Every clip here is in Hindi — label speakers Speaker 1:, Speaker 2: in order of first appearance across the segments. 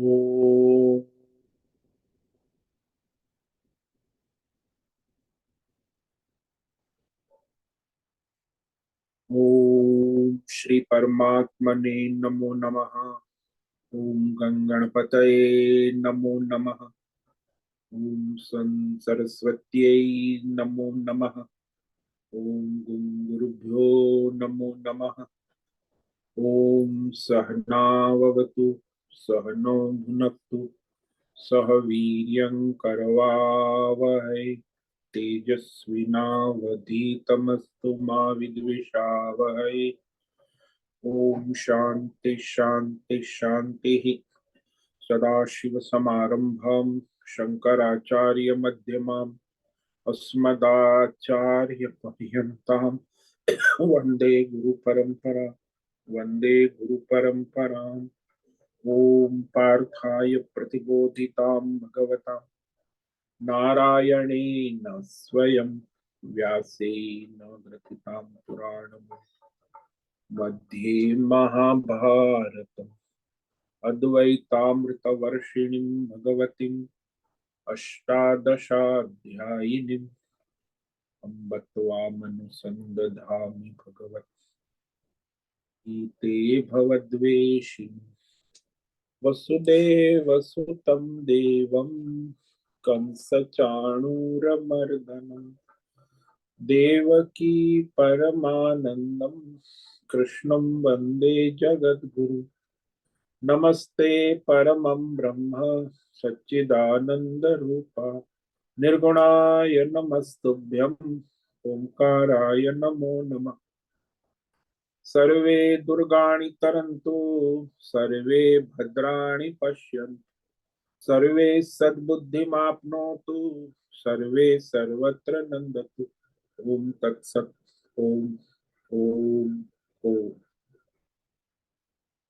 Speaker 1: ओम ओम श्री परमात्मने नमो नमः। ओम गंगणपतये नमो नमः। ओम सन सरस्वत्यै नमो नमः। ओम गुरुभ्यो नमो नमः। ओम सहनाववतु सहनो भुनक्तु सह वीर्यं करवावहै तेजस्विनावधीतमस्तु मा विद्विषावहै। ओम शांति शांति शांति। सदाशिव समारंभम शंकराचार्य मध्यमाम अस्मदाचार्य पर्यंताम वंदे गुरु परंपरा। वंदे गुरु परंपराम। ओम पार्थाय प्रतिबोधिताम भगवता नारायणेन स्वयं व्यासेन ग्रथितां पुराणम् मध्ये महाभारतम् अद्वैतामृतवर्षिणीं भगवतीम् अष्टादशाध्यायिनीम् अम्ब त्वामनुसन्दधामि भगवद्गीते भवद्वेषिणि। वसुदेवसुतं देवं कंसचाणूरमर्दनं देवकी परमानन्दं कृष्णं वन्दे जगद्गुरु। नमस्ते परमं ब्रह्म सच्चिदानंद रूपा निर्गुणाय नमस्तुभ्यं ओंकाराय नमो नमः। सर्वे दुर्गाणि तरन्तु सर्वे भद्राणि पश्यन्तु सर्वे सद्बुद्धिमाप्नोतु सर्वे सर्वत्र नंदतु। ओम तत्सत। ओम ओम ओम।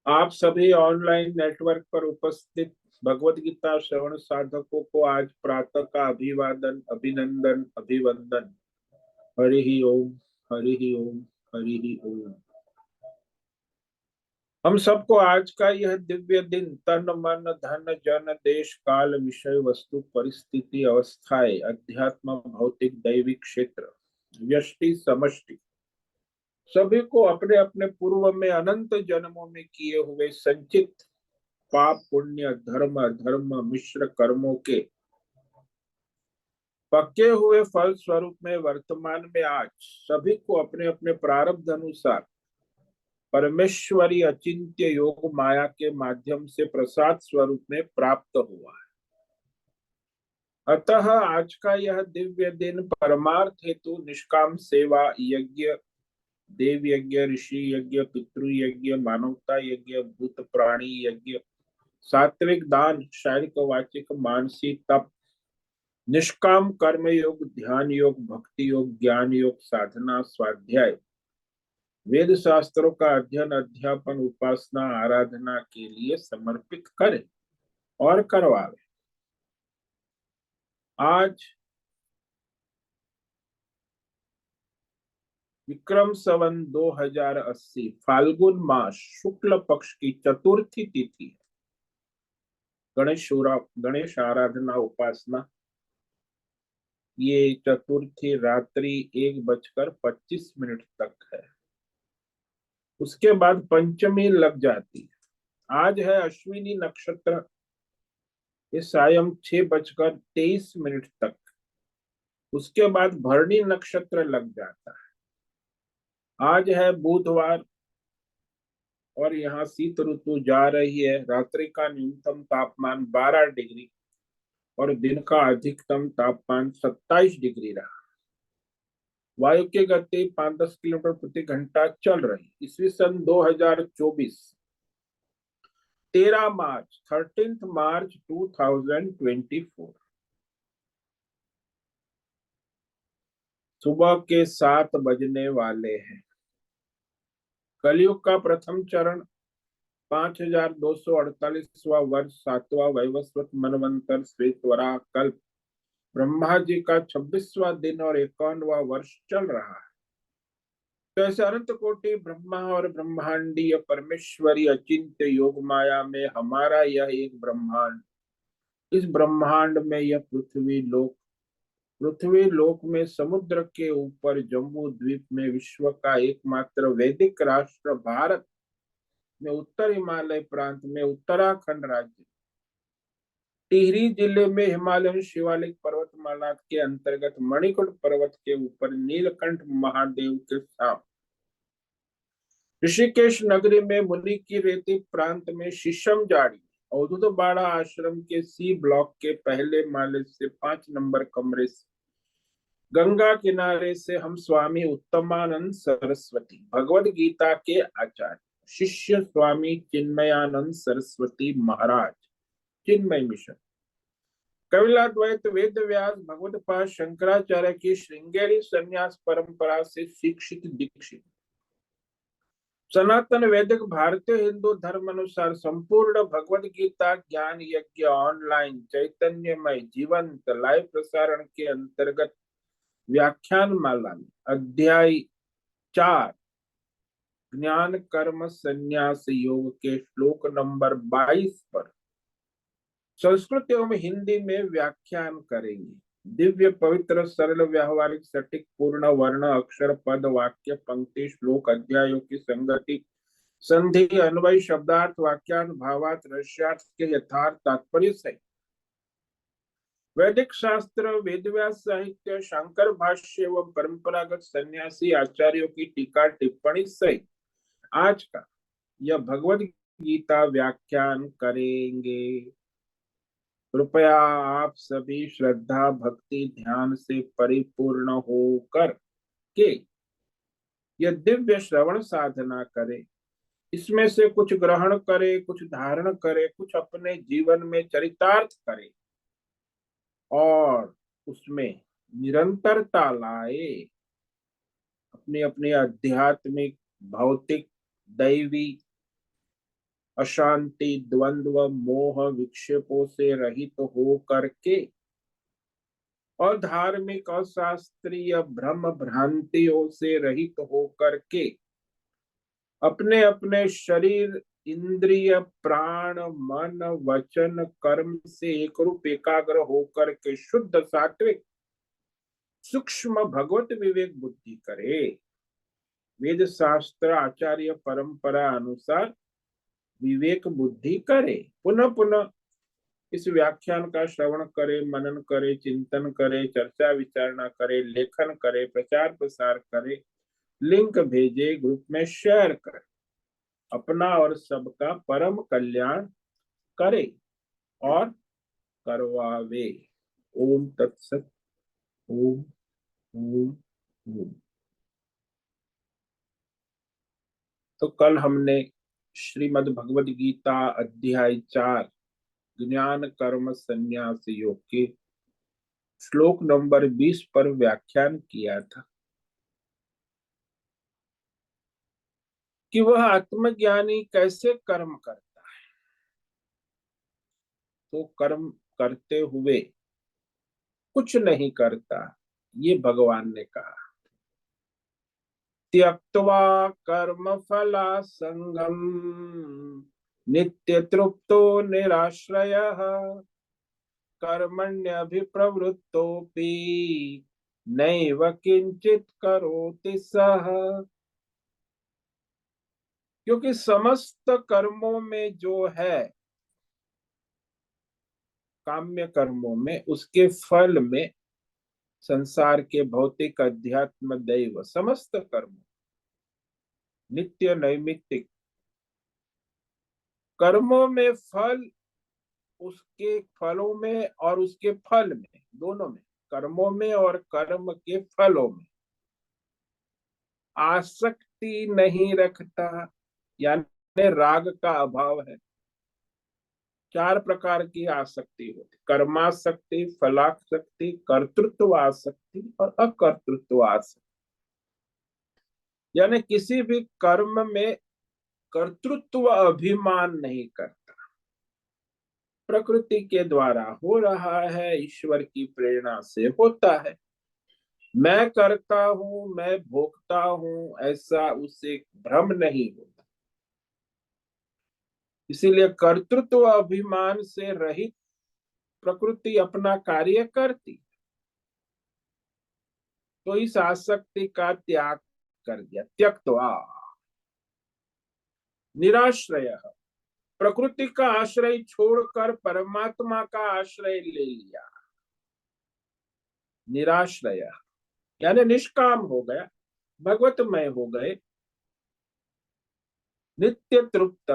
Speaker 1: आप सभी ऑनलाइन नेटवर्क पर उपस्थित भगवत गीता श्रवण साधकों को आज प्रातः का अभिवादन अभिनंदन अभिवंदन। हरि ओम हरि ओम हरि ओम। हम सबको आज का यह दिव्य दिन तन मन धन जन देश काल विषय वस्तु परिस्थिति अवस्थाएं अध्यात्म भौतिक दैविक क्षेत्र व्यष्टि समष्टि सभी को अपने अपने पूर्व में अनंत जन्मों में किए हुए संचित पाप पुण्य धर्म अधर्म मिश्र कर्मों के पक्के हुए फल स्वरूप में वर्तमान में आज सभी को अपने अपने प्रारब्ध अनुसार परमेश्वरी अचिंत्य योग माया के माध्यम से प्रसाद स्वरूप में प्राप्त हुआ है। अतः आज का यह दिव्य दिन परमार्थ हेतु निष्काम सेवा यज्ञ देव यज्ञ ऋषि यज्ञ पितृ यज्ञ मानवता यज्ञ भूत प्राणी यज्ञ सात्विक दान शारीरिक वाचिक मानसिक तप निष्काम कर्म योग ध्यान योग भक्ति योग ज्ञान योग साधना स्वाध्याय वेद शास्त्रों का अध्ययन अध्यापन उपासना आराधना के लिए समर्पित करे और करवावे। आज विक्रम संवत 2080 फाल्गुन मास शुक्ल पक्ष की चतुर्थी तिथि है। गणेश आराधना उपासना ये चतुर्थी रात्रि 1:25 तक है। उसके बाद पंचमी लग जाती है। आज है अश्विनी नक्षत्र ये सायं 6:23 तक। उसके बाद भरणी नक्षत्र लग जाता है। आज है बुधवार और यहाँ शीत ऋतु जा रही है। रात्रि का न्यूनतम तापमान 12 डिग्री और दिन का अधिकतम तापमान 27 डिग्री रहा। वायु की गति 5-10 किलोमीटर प्रति घंटा चल रही। ईस्वी सन 2024 13 मार्च 13 मार्च 2024 सुबह के 7 बजने वाले हैं। कलयुग का प्रथम चरण 5248वां वर्ष 7वां वैवस्वत मनवंतर श्वेतवराह कल्प ब्रह्मा जी का 26वां दिन और 51वां वर्ष चल रहा है। तो ऐसे अनंत कोटि ब्रह्मा और ब्रह्मांडीय परमेश्वरी अचिंत्य योग माया में हमारा यह एक ब्रह्मांड, इस ब्रह्मांड में यह पृथ्वी लोक में समुद्र के ऊपर जम्बू द्वीप में विश्व का एकमात्र वैदिक राष्ट्र भारत में उत्तर हिमालय प्रांत में उत्तराखंड राज्य टिहरी जिले में हिमालयन शिवालिक पर्वतमाला के अंतर्गत मणिकूट पर्वत के ऊपर नीलकंठ महादेव के साथ ऋषिकेश नगरी में मुनि की रेती प्रांत में शीशम जाड़ी अवधूत बाड़ा आश्रम के सी ब्लॉक के पहले माले से 5 नंबर कमरे से गंगा किनारे से हम स्वामी उत्तमानंद सरस्वती भगवद गीता के आचार्य शिष्य स्वामी चिन्मयानंद सरस्वती महाराज चिन्मय मिशन कपिलाद्वैत वेद व्यास भगवत पाद शंकराचार्य की श्रृंगेरी संन्यास परंपरा से शिक्षित दीक्षित सनातन वैदिक भारतीय हिंदू धर्म अनुसार संपूर्ण भगवद गीता ज्ञान यज्ञ ऑनलाइन चैतन्यमय जीवंत लाइव प्रसारण के अंतर्गत व्याख्यान माला में अध्याय 4 ज्ञान कर्म संन्यास योग के श्लोक नंबर 22 पर संस्कृत एवं हिंदी में व्याख्यान करेंगे। दिव्य पवित्र सरल व्यावहारिक सटीक पूर्ण वर्ण अक्षर पद वाक्य पंक्ति श्लोक अध्यायों की संगति संधि अन्वय शब्दार्थ वाक्यार्थ भावार्थ रहस्यार्थ के यथार्थ तात्पर्य सहित वैदिक शास्त्र वेदव्यास साहित्य शंकर भाष्य एवं परंपरागत सन्यासी आचार्यों की टीका टिप्पणी सहित आज का यह भगवद गीता व्याख्यान करेंगे। कृपया आप सभी श्रद्धा भक्ति ध्यान से परिपूर्ण होकर के यह दिव्य श्रवण साधना करें। इसमें से कुछ ग्रहण करे, कुछ धारण करे, कुछ अपने जीवन में चरितार्थ करे और उसमें निरंतरता लाए। अपनी अपनी आध्यात्मिक भौतिक दैवी अशांति द्वंद्व मोह विक्षेपों से रहित हो करके और धार्मिक और शास्त्रीय भ्रम भ्रांतियों से रहित हो करके अपने अपने शरीर इंद्रिय प्राण मन वचन कर्म से एक रूप एकाग्र होकर के शुद्ध सात्विक सूक्ष्म भगवत विवेक बुद्धि करे। वेद शास्त्र आचार्य परंपरा अनुसार विवेक बुद्धि करे। पुनः पुनः इस व्याख्यान का श्रवण करे, मनन करे, चिंतन करे, चर्चा विचारणा करे, लेखन करे, प्रचार प्रसार करे, लिंक भेजे, ग्रुप में शेयर करे, अपना और सबका परम कल्याण करे और करवावे। ओम तत्सत। ओम ओम ओम। तो कल हमने श्रीमद् भगवद गीता अध्याय 4 ज्ञान कर्म संन्यास योग के श्लोक नंबर 20 पर व्याख्यान किया था कि वह आत्मज्ञानी कैसे कर्म करता है। तो कर्म करते हुए कुछ नहीं करता, ये भगवान ने कहा। त्यक्त्वा कर्म फला संगम नित्य तृप्तो निराश्रयः कर्मण्यभिप्रवृत्तोऽपि नैव किंचित करोति सः। क्योंकि समस्त कर्मों में जो है, काम्य कर्मों में, उसके फल में, संसार के भौतिक अध्यात्म दैव समस्त कर्म नित्य नैमित्तिक कर्मों में फल, उसके फलों में और उसके फल में, दोनों में, कर्मों में और कर्म के फलों में आसक्ति नहीं रखता, यानी राग का अभाव है। 4 प्रकार की आसक्ति होती, कर्मासक्ति, फलासक्ति, कर्तृत्व आसक्ति और अकर्तृत्व आसक्ति। यानी किसी भी कर्म में कर्तृत्व अभिमान नहीं करता, प्रकृति के द्वारा हो रहा है, ईश्वर की प्रेरणा से होता है। मैं करता हूं, मैं भोगता हूं, ऐसा उसे भ्रम नहीं होता। इसीलिए कर्तृत्व अभिमान से रहित प्रकृति अपना कार्य करती। तो इस आसक्ति का त्याग कर दिया, त्यक्त्वा निराश्रय, प्रकृति का आश्रय छोड़कर परमात्मा का आश्रय ले लिया। निराश्रय यानी निष्काम हो गया, भगवतमय हो गए, नित्य तृप्त,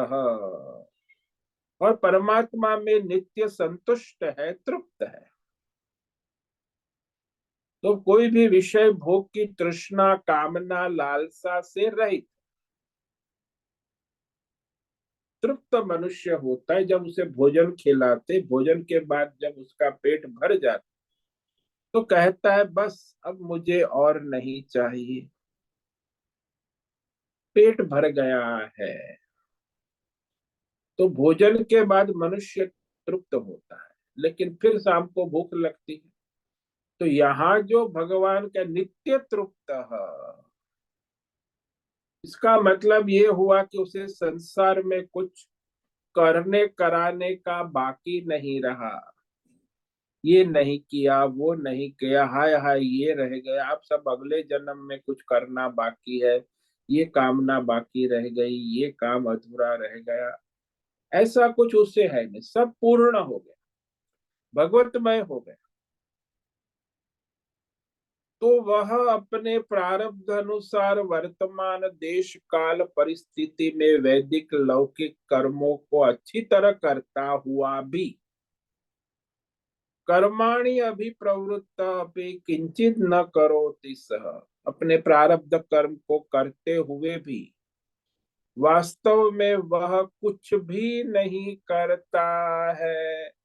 Speaker 1: और परमात्मा में नित्य संतुष्ट है, तृप्त है। तो कोई भी विषय भोग की तृष्णा, कामना, लालसा से रहित तृप्त मनुष्य होता है। जब उसे भोजन खिलाते, भोजन के बाद जब उसका पेट भर जाता, तो कहता है बस अब मुझे और नहीं चाहिए, पेट भर गया है। तो भोजन के बाद मनुष्य तृप्त होता है, लेकिन फिर शाम को भूख लगती है। तो यहाँ जो भगवान का नित्य तृप्त है, इसका मतलब ये हुआ कि उसे संसार में कुछ करने कराने का बाकी नहीं रहा। ये नहीं किया, वो नहीं किया, हाय हाय ये रह गया, अब सब अगले जन्म में कुछ करना बाकी है, ये कामना बाकी रह गई, ये काम अधूरा रह गया, ऐसा कुछ उससे है नहीं, सब पूर्ण हो गया, भगवतमय हो गया। तो वह अपने प्रारब्ध अनुसार वर्तमान देश काल परिस्थिति में वैदिक लौकिक कर्मों को अच्छी तरह करता हुआ भी, कर्माणि अभिप्रवृत्त अपि किंचित न करोति सः, अपने प्रारब्ध कर्म को करते हुए भी वास्तव में वह कुछ भी नहीं करता है।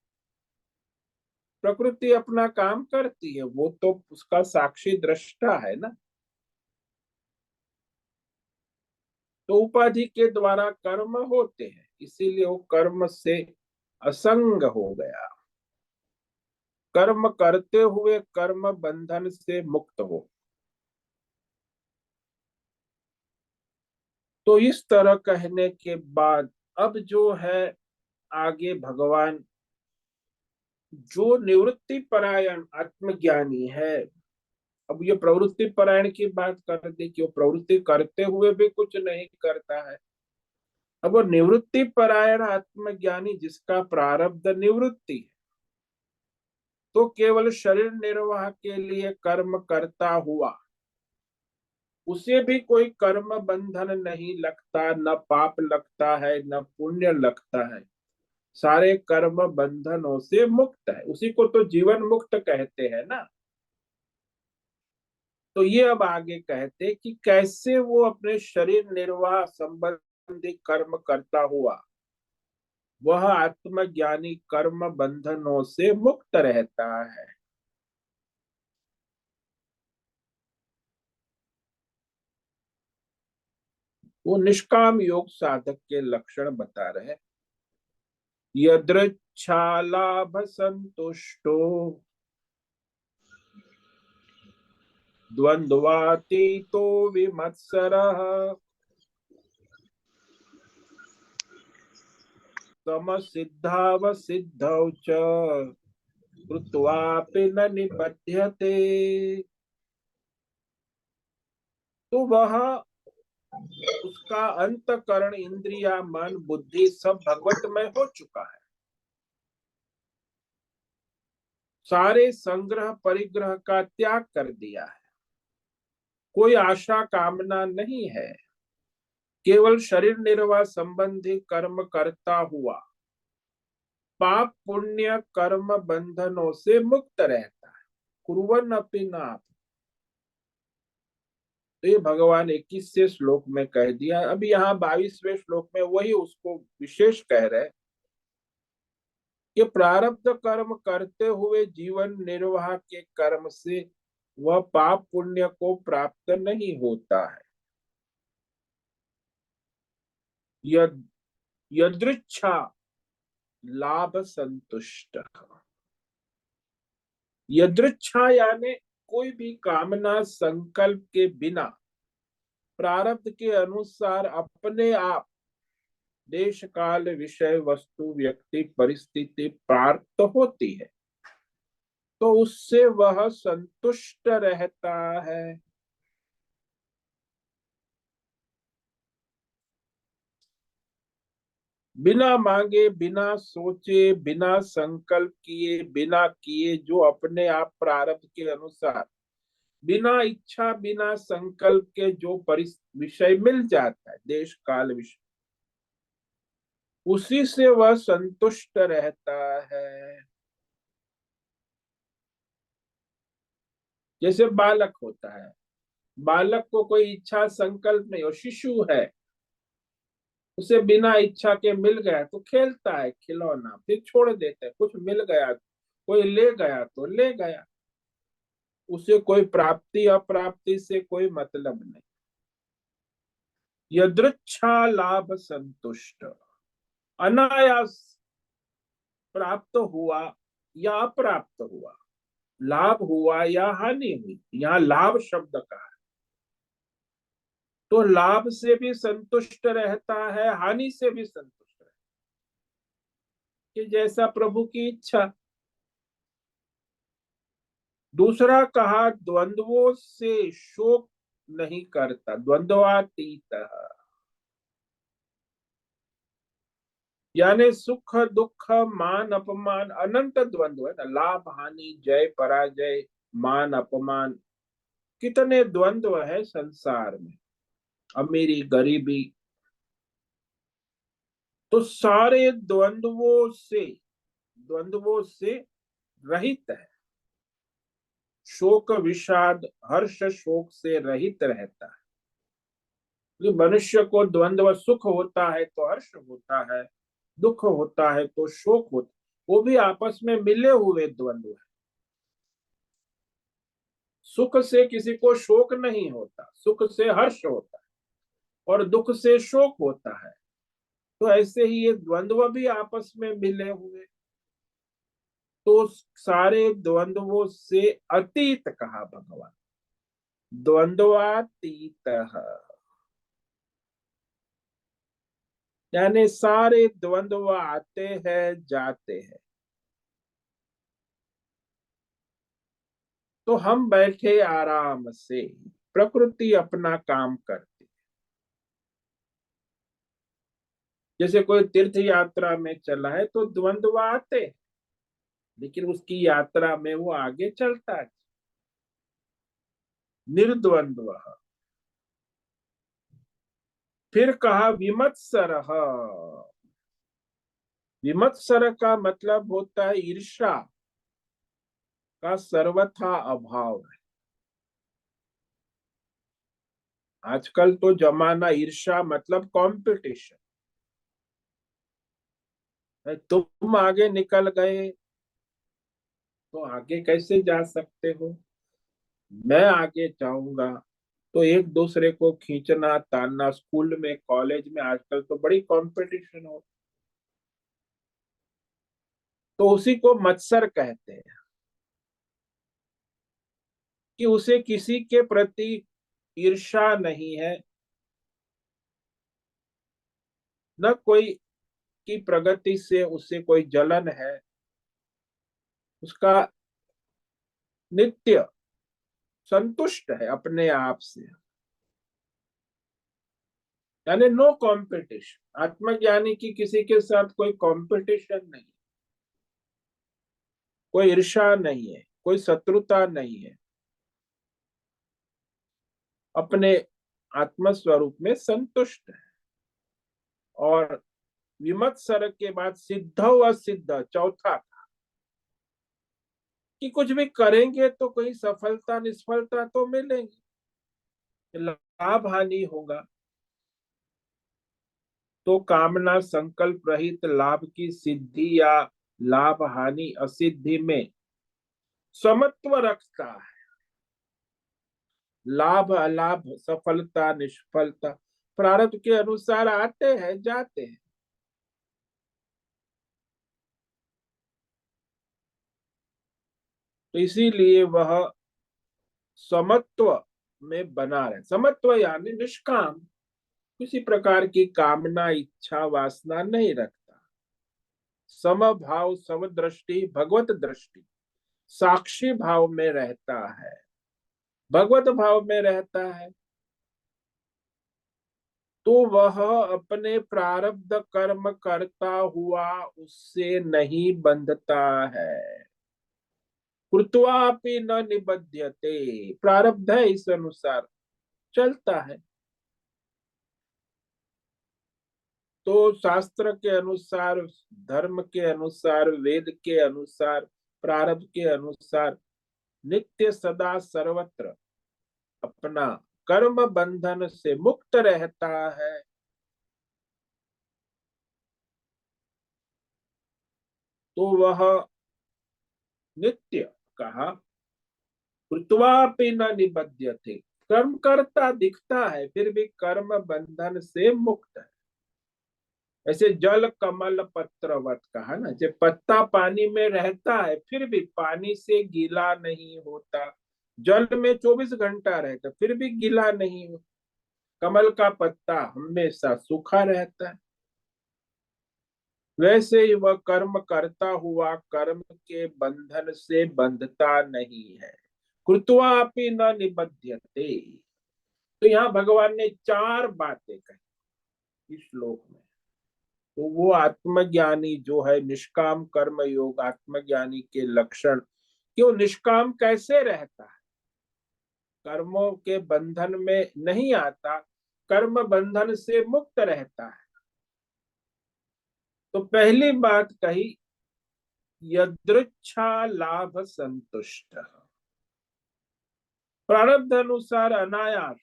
Speaker 1: प्रकृति अपना काम करती है, वो तो उसका साक्षी दृष्टा है ना। तो उपाधि के द्वारा कर्म होते हैं, इसीलिए वो कर्म से असंग हो गया, कर्म करते हुए कर्म बंधन से मुक्त हो। तो इस तरह कहने के बाद अब जो है आगे भगवान, जो निवृत्ति परायण आत्मज्ञानी है, अब ये प्रवृत्ति परायण की बात कर दी कि वो प्रवृत्ति करते हुए भी कुछ नहीं करता है। अब वो निवृत्ति परायण आत्मज्ञानी जिसका प्रारब्ध निवृत्ति है, तो केवल शरीर निर्वाह के लिए कर्म करता हुआ उसे भी कोई कर्म बंधन नहीं लगता, न पाप लगता है न पुण्य लगता है, सारे कर्म बंधनों से मुक्त है। उसी को तो जीवन मुक्त कहते हैं ना। तो ये अब आगे कहते कि कैसे वो अपने शरीर निर्वाह संबंधी कर्म करता हुआ वह आत्मज्ञानी कर्म बंधनों से मुक्त रहता है। वो निष्काम योग साधक के लक्षण बता रहे। यदृच्छालाभ संतुष्टो द्वंद्वातीतो विमत्सरः समसिद्धावसिद्धौ च कृत्वापि न निबध्यते। तो वह, उसका अंतकरण इंद्रिया मन बुद्धि सब भगवतमय हो चुका है, सारे संग्रह परिग्रह का त्याग कर दिया है, कोई आशा कामना नहीं है, केवल शरीर निर्वाह संबंधी कर्म करता हुआ पाप पुण्य कर्म बंधनों से मुक्त रहता है। कुर्वन् अपि नाप, तो ये भगवान 21वें श्लोक में कह दिया। अभी यहाँ 22वें श्लोक में वही उसको विशेष कह रहे कि प्रारब्ध कर्म करते हुए जीवन निर्वाह के कर्म से वह पाप पुण्य को प्राप्त नहीं होता है। यद यदृच्छा लाभ संतुष्ट, यदृच्छा यानी कोई भी कामना संकल्प के बिना प्रारब्ध के अनुसार अपने आप देश काल विषय वस्तु व्यक्ति परिस्थिति प्राप्त होती है तो उससे वह संतुष्ट रहता है। बिना मांगे बिना सोचे बिना संकल्प किए बिना किए जो अपने आप प्रारब्ध के अनुसार बिना इच्छा बिना संकल्प के जो विषय मिल जाता है देश काल विषय उसी से वह संतुष्ट रहता है। जैसे बालक होता है, बालक को कोई इच्छा संकल्प नहीं हो, शिशु है, उसे बिना इच्छा के मिल गया तो खेलता है खिलौना, फिर छोड़ देता है, कुछ मिल गया कोई ले गया तो ले गया, उसे कोई प्राप्ति अप्राप्ति से कोई मतलब नहीं। यदृच्छा लाभ संतुष्ट, अनायास प्राप्त हुआ या अप्राप्त हुआ, लाभ हुआ या हानि हुई, यहाँ लाभ शब्द का है, तो लाभ से भी संतुष्ट रहता है हानि से भी संतुष्ट रहता है कि जैसा प्रभु की इच्छा। दूसरा कहा द्वंद्वों से शोक नहीं करता, द्वंद्वातीत, यानी सुख दुख मान अपमान अनंत द्वंद्व है ना, लाभ हानि जय पराजय मान अपमान, कितने द्वंद्व है संसार में, अमीरी गरीबी, तो सारे द्वंद्वों से रहित है, शोक विषाद हर्ष शोक से रहित रहता है। तो मनुष्य को द्वंद्व सुख होता है तो हर्ष होता है, दुख होता है तो शोक होता है, वो भी आपस में मिले हुए द्वंद्व है। सुख से किसी को शोक नहीं होता, सुख से हर्ष होता है और दुख से शोक होता है, तो ऐसे ही ये द्वंद्व भी आपस में मिले हुए, तो सारे द्वंद्वों से अतीत कहा भगवान, द्वंद्वातीत, यानी सारे द्वंद्व आते हैं जाते हैं, तो हम बैठे आराम से, प्रकृति अपना काम करती। जैसे कोई तीर्थ यात्रा में चला है तो द्वंद्व आते हैं, लेकिन उसकी यात्रा में वो आगे चलता है, निर्द्वंद्व। फिर कहा विमत्सर, विमत्सर का मतलब होता है ईर्ष्या का सर्वथा अभाव है। आजकल तो जमाना ईर्ष्या मतलब कंपटीशन है, तुम आगे निकल गए तो आगे कैसे जा सकते हो, मैं आगे जाऊंगा, तो एक दूसरे को खींचना तानना, स्कूल में कॉलेज में आजकल तो बड़ी कंपटीशन हो, तो उसी को मत्सर कहते हैं कि उसे किसी के प्रति ईर्ष्या नहीं है, न कोई की प्रगति से उसे कोई जलन है, उसका नित्य संतुष्ट है अपने आप से, यानी नो कंपटीशन। आत्मज्ञानी की किसी के साथ कोई कंपटीशन नहीं, कोई ईर्ष्या नहीं है, कोई शत्रुता नहीं है, अपने आत्म स्वरूप में संतुष्ट है। और विमत्सर के बाद सिद्ध व सिद्ध चौथा, कि कुछ भी करेंगे तो कोई सफलता निष्फलता तो मिलेंगी, लाभ हानि होगा, तो कामना संकल्प रहित लाभ की सिद्धि या लाभ हानि असिद्धि में समत्व रखता है, लाभ अलाभ सफलता निष्फलता प्रारब्ध के अनुसार आते हैं जाते हैं, तो इसीलिए वह समत्व में बना रहे। समत्व यानी निष्काम, किसी प्रकार की कामना इच्छा वासना नहीं रखता। समभाव समदृष्टि भगवत दृष्टि, साक्षी भाव में रहता है, भगवत भाव में रहता है, तो वह अपने प्रारब्ध कर्म करता हुआ उससे नहीं बंधता है। कृत्वापि न निबध्यते, प्रारब्ध है इस अनुसार चलता है। तो शास्त्र के अनुसार, धर्म के अनुसार, वेद के अनुसार, प्रारब्ध के अनुसार नित्य सदा सर्वत्र अपना कर्म बंधन से मुक्त रहता है। तो वह नित्य कहा, कृत्वापि न निबध्यते, कर्म करता दिखता है फिर भी कर्म बंधन से मुक्त है। ऐसे जल कमल पत्रवत कहा ना, जब पत्ता पानी में रहता है फिर भी पानी से गीला नहीं होता, जल में 24 घंटा रहता फिर भी गीला नहीं होता, कमल का पत्ता हमेशा सूखा रहता है। वैसे ही वह कर्म करता हुआ कर्म के बंधन से बंधता नहीं है। कृत्वापि न निबध्यते। तो यहाँ भगवान ने चार बातें कही इस श्लोक में। तो वो आत्मज्ञानी जो है, निष्काम कर्म योग आत्मज्ञानी के लक्षण, कि वो निष्काम कैसे रहता है, कर्मों के बंधन में नहीं आता, कर्म बंधन से मुक्त रहता है। तो पहली बात कही, यदृच्छा लाभ संतुष्ट, प्रारब्ध अनुसार अनायास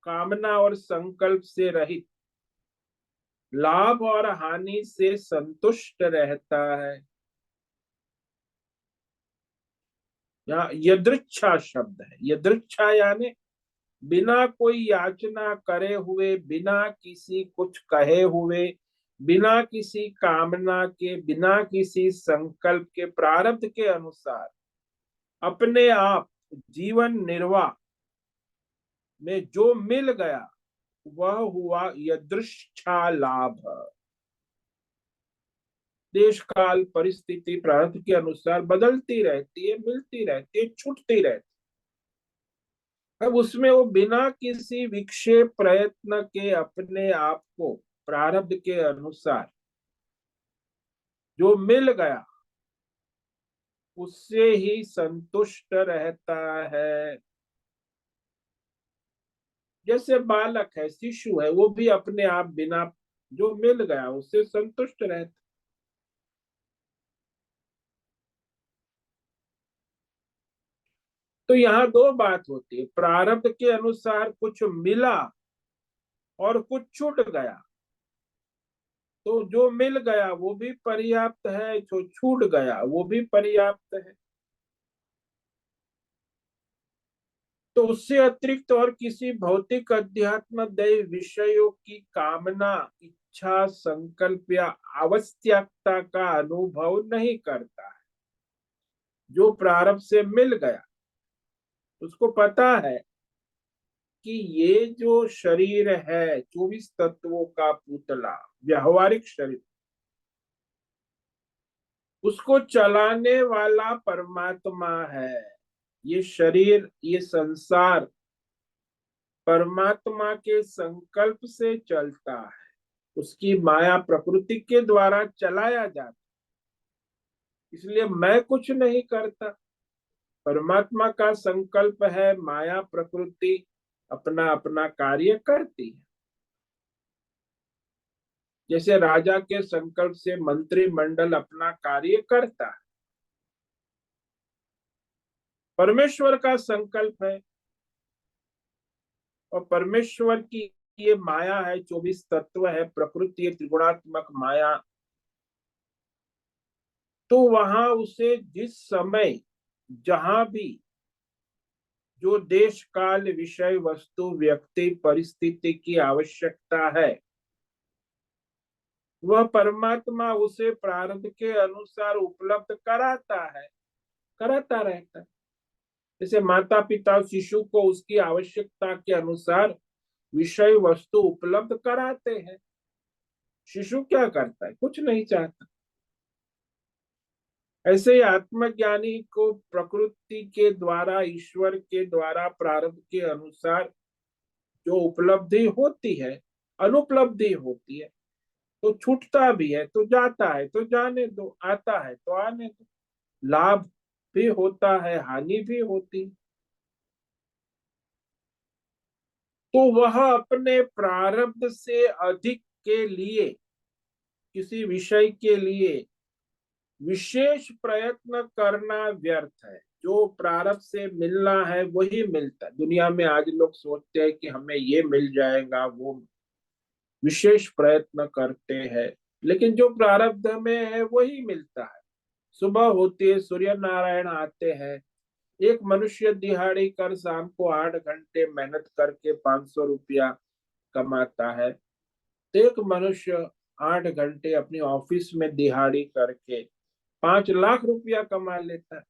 Speaker 1: कामना और संकल्प से रहित, लाभ और हानि से संतुष्ट रहता है। यहाँ यदृच्छा शब्द है। यदृच्छा यानी बिना कोई याचना करे हुए, बिना किसी कुछ कहे हुए, बिना किसी कामना के, बिना किसी संकल्प के, प्रारब्ध के अनुसार अपने आप जीवन निर्वाह में जो मिल गया वह हुआ यदृच्छा लाभ। देश काल परिस्थिति प्रारब्ध के अनुसार बदलती रहती है, मिलती रहती है, छूटती रहती है। अब उसमें वो बिना किसी विक्षेप प्रयत्न के अपने आप को प्रारब्ध के अनुसार जो मिल गया उससे ही संतुष्ट रहता है। जैसे बालक है, शिशु है, वो भी अपने आप बिना जो मिल गया उससे संतुष्ट रहता। तो यहाँ दो बात होती है, प्रारब्ध के अनुसार कुछ मिला और कुछ छूट गया। तो जो मिल गया वो भी पर्याप्त है, जो छूट गया वो भी पर्याप्त है। तो उससे अतिरिक्त और किसी भौतिक अध्यात्म दैव विषयों की कामना इच्छा संकल्प या आवश्यकता का अनुभव नहीं करता है। जो प्रारब्ध से मिल गया उसको पता है कि ये जो शरीर है 24 तत्वों का पुतला, व्यवहारिक शरीर, उसको चलाने वाला परमात्मा है। ये शरीर, ये संसार परमात्मा के संकल्प से चलता है, उसकी माया प्रकृति के द्वारा चलाया जाता है। इसलिए मैं कुछ नहीं करता, परमात्मा का संकल्प है, माया प्रकृति अपना अपना कार्य करती है। जैसे राजा के संकल्प से मंत्रिमंडल अपना कार्य करता है, परमेश्वर का संकल्प है। और परमेश्वर की ये माया है, 24 तत्व है, प्रकृति त्रिगुणात्मक माया। तो वहां उसे जिस समय जहां भी जो देश काल विषय वस्तु व्यक्ति परिस्थिति की आवश्यकता है, वह परमात्मा उसे प्रारब्ध के अनुसार उपलब्ध कराता है, कराता रहता है। जैसे माता पिता शिशु को उसकी आवश्यकता के अनुसार विषय वस्तु उपलब्ध कराते हैं। शिशु क्या करता है? कुछ नहीं चाहता। ऐसे ही आत्मज्ञानी को प्रकृति के द्वारा, ईश्वर के द्वारा, प्रारब्ध के अनुसार जो उपलब्धि होती है, अनुपलब्धि होती है, तो छूटता भी है तो जाता है तो जाने दो, आता है तो आने दो। लाभ भी होता है, हानि भी होती। तो वह अपने प्रारब्ध से अधिक के लिए, किसी विषय के लिए विशेष प्रयत्न करना व्यर्थ है। जो प्रारब्ध से मिलना है वही मिलता है। दुनिया में आज लोग सोचते हैं कि हमें ये मिल जाएगा, वो विशेष प्रयत्न करते हैं, लेकिन जो प्रारब्ध में है वही मिलता है। सुबह होती है, सूर्य नारायण आते हैं, एक मनुष्य दिहाड़ी कर शाम को 8 घंटे मेहनत करके 500 रुपया कमाता है। तो एक मनुष्य 8 घंटे अपनी ऑफिस में दिहाड़ी करके 5 लाख रुपया कमा लेता है।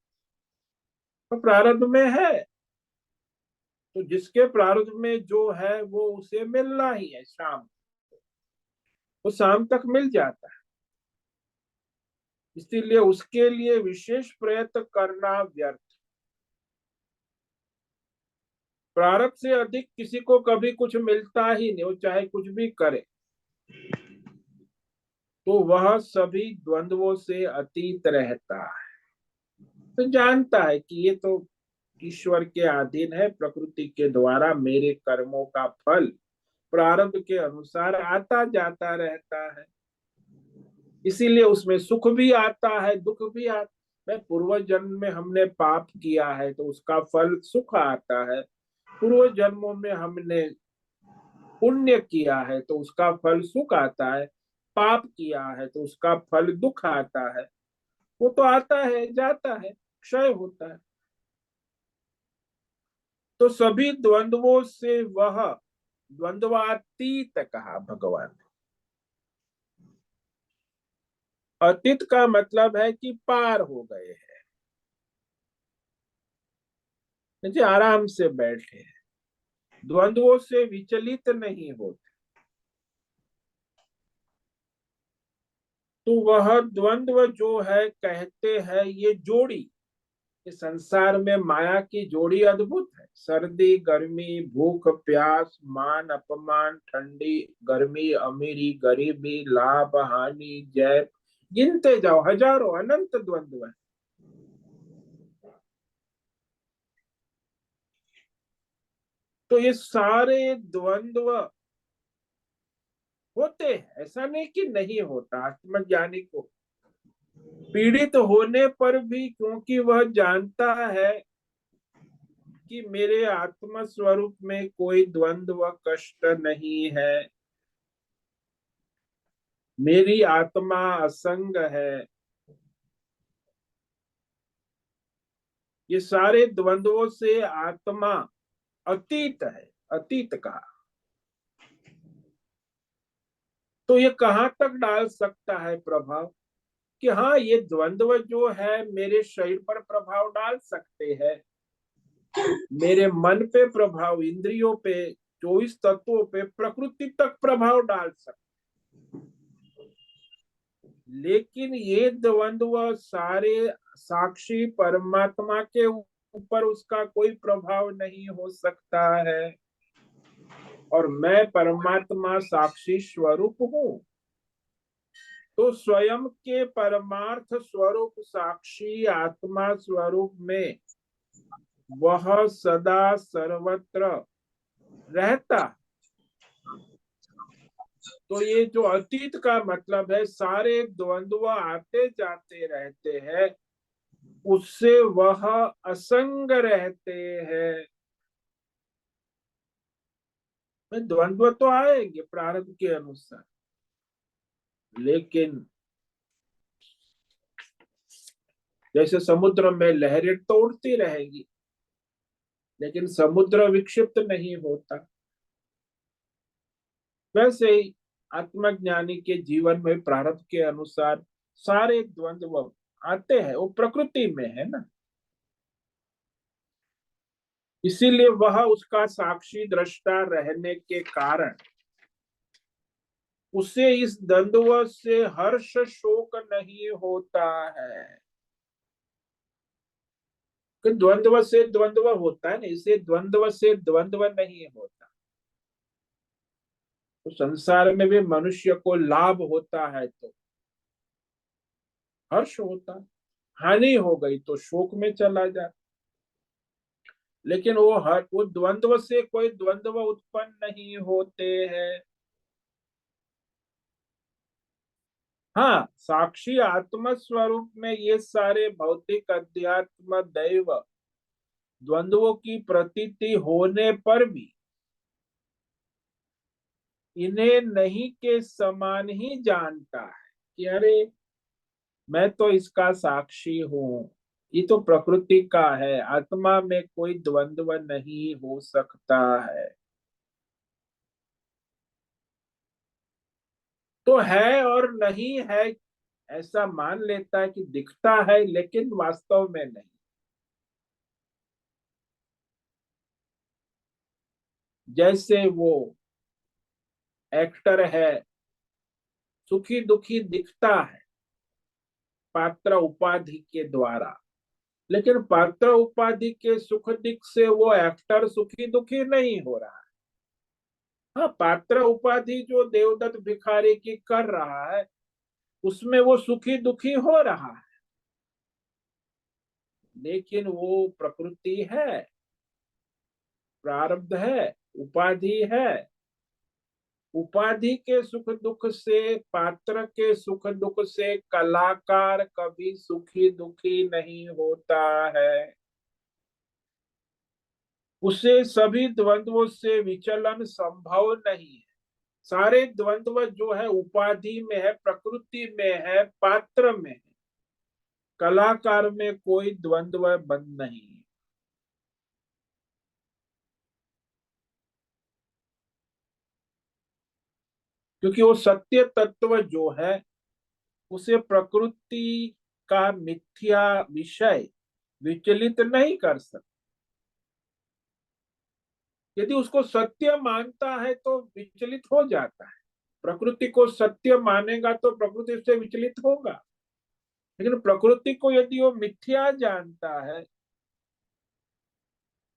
Speaker 1: तो प्रारब्ध में है, तो जिसके प्रारब्ध में जो है वो उसे मिलना ही है। शाम, वो शाम तक मिल जाता है, इसीलिए उसके लिए विशेष प्रयत्न करना व्यर्थ। प्रारब्ध से अधिक किसी को कभी कुछ मिलता ही नहीं, वो चाहे कुछ भी करे। तो वह सभी द्वंद्वों से अतीत रहता है। तो जानता है कि ये तो ईश्वर के अधीन है, प्रकृति के द्वारा मेरे कर्मों का फल प्रारब्ध के अनुसार आता जाता रहता है। इसीलिए उसमें सुख भी आता है, दुख भी आता है। पूर्व जन्म में हमने पाप किया है तो उसका फल सुख आता है। पूर्व जन्मों में हमने पुण्य किया है तो उसका फल सुख आता है। पाप किया है तो उसका फल दुख आता है। वो तो आता है जाता है, क्षय होता है। तो सभी द्वंद्वों से वह द्वंद्वातीत कहा भगवान ने। अतीत का मतलब है कि पार हो गए हैं, जी आराम से बैठे हैं, द्वंद्वों से विचलित नहीं होते। तो वह द्वंद्व जो है, कहते हैं ये जोड़ी, इस संसार में माया की जोड़ी अद्भुत है। सर्दी गर्मी, भूख प्यास, मान अपमान, ठंडी गर्मी, अमीरी गरीबी, लाभ हानि, जय, गिनते जाओ, हजारों अनंत द्वंद्व है। तो ये सारे द्वंद्व होते हैं, ऐसा नहीं कि नहीं होता। आत्मज्ञानी को पीड़ित होने पर भी, क्योंकि वह जानता है कि मेरे आत्म स्वरूप में कोई द्वंद्व कष्ट नहीं है, मेरी आत्मा असंग है, ये सारे द्वंद्वों से आत्मा अतीत है, अतीत का। तो ये कहां तक डाल सकता है प्रभाव? कि हाँ, ये द्वंद्व जो है मेरे शरीर पर प्रभाव डाल सकते हैं, मेरे मन पे प्रभाव, इंद्रियों पे, 24 तत्वों पे, प्रकृति तक प्रभाव डाल सकते। लेकिन ये द्वंद्व सारे साक्षी परमात्मा के ऊपर उसका कोई प्रभाव नहीं हो सकता है। और मैं परमात्मा साक्षी स्वरूप हूं। तो स्वयं के परमार्थ स्वरूप साक्षी आत्मा स्वरूप में वह सदा सर्वत्र रहता। तो ये जो अतीत का मतलब है, सारे द्वंद्व आते जाते रहते हैं, उससे वह असंग रहते हैं। द्वंद्व तो आएंगे प्रारब्ध के अनुसार, लेकिन जैसे समुद्र में लहरें तो उठती रहेगी, लेकिन समुद्र विक्षिप्त नहीं होता। वैसे ही आत्मज्ञानी के जीवन में प्रारब्ध के अनुसार सारे द्वंद्व आते हैं, वो प्रकृति में है ना। इसीलिए वह उसका साक्षी दृष्टा रहने के कारण उसे इस द्वंद्व से हर्ष शोक नहीं होता है। कि द्वंद्व से द्वंद्व होता है ना, इसे द्वंद्व से द्वंद्व नहीं होता। तो संसार में भी मनुष्य को लाभ होता है तो हर्ष होता है, हानि हो गई तो शोक में चला जाता। लेकिन वो द्वंद्व से कोई द्वंद्व उत्पन्न नहीं होते हैं। हाँ, साक्षी आत्म स्वरूप में ये सारे भौतिक अध्यात्म दैव द्वंद्वों की प्रतीति होने पर भी इन्हें नहीं के समान ही जानता है कि अरे मैं तो इसका साक्षी हूँ, ये तो प्रकृति का है, आत्मा में कोई द्वंद्व नहीं हो सकता है। तो है और नहीं है ऐसा मान लेता है कि दिखता है लेकिन वास्तव में नहीं। जैसे वो एक्टर है, सुखी दुखी दिखता है पात्र उपाधि के द्वारा, लेकिन पात्र उपाधि के सुख दुख से वो एक्टर सुखी दुखी नहीं हो रहा है। हाँ, पात्र उपाधि जो देवदत्त भिखारी की कर रहा है उसमें वो सुखी दुखी हो रहा है, लेकिन वो प्रकृति है, प्रारब्ध है, उपाधि है। उपाधि के सुख दुख से, पात्र के सुख दुख से कलाकार कभी सुखी दुखी नहीं होता है। उसे सभी द्वंद्वों से विचलन संभव नहीं है। सारे द्वंद्व जो है उपाधि में है, प्रकृति में है, पात्र में है। कलाकार में कोई द्वंद्व बंद नहीं है। क्योंकि वो सत्य तत्व जो है उसे प्रकृति का मिथ्या विषय विचलित नहीं कर सकता। यदि उसको सत्य मानता है तो विचलित हो जाता है। प्रकृति को सत्य मानेगा तो प्रकृति से विचलित होगा, लेकिन प्रकृति को यदि वो मिथ्या जानता है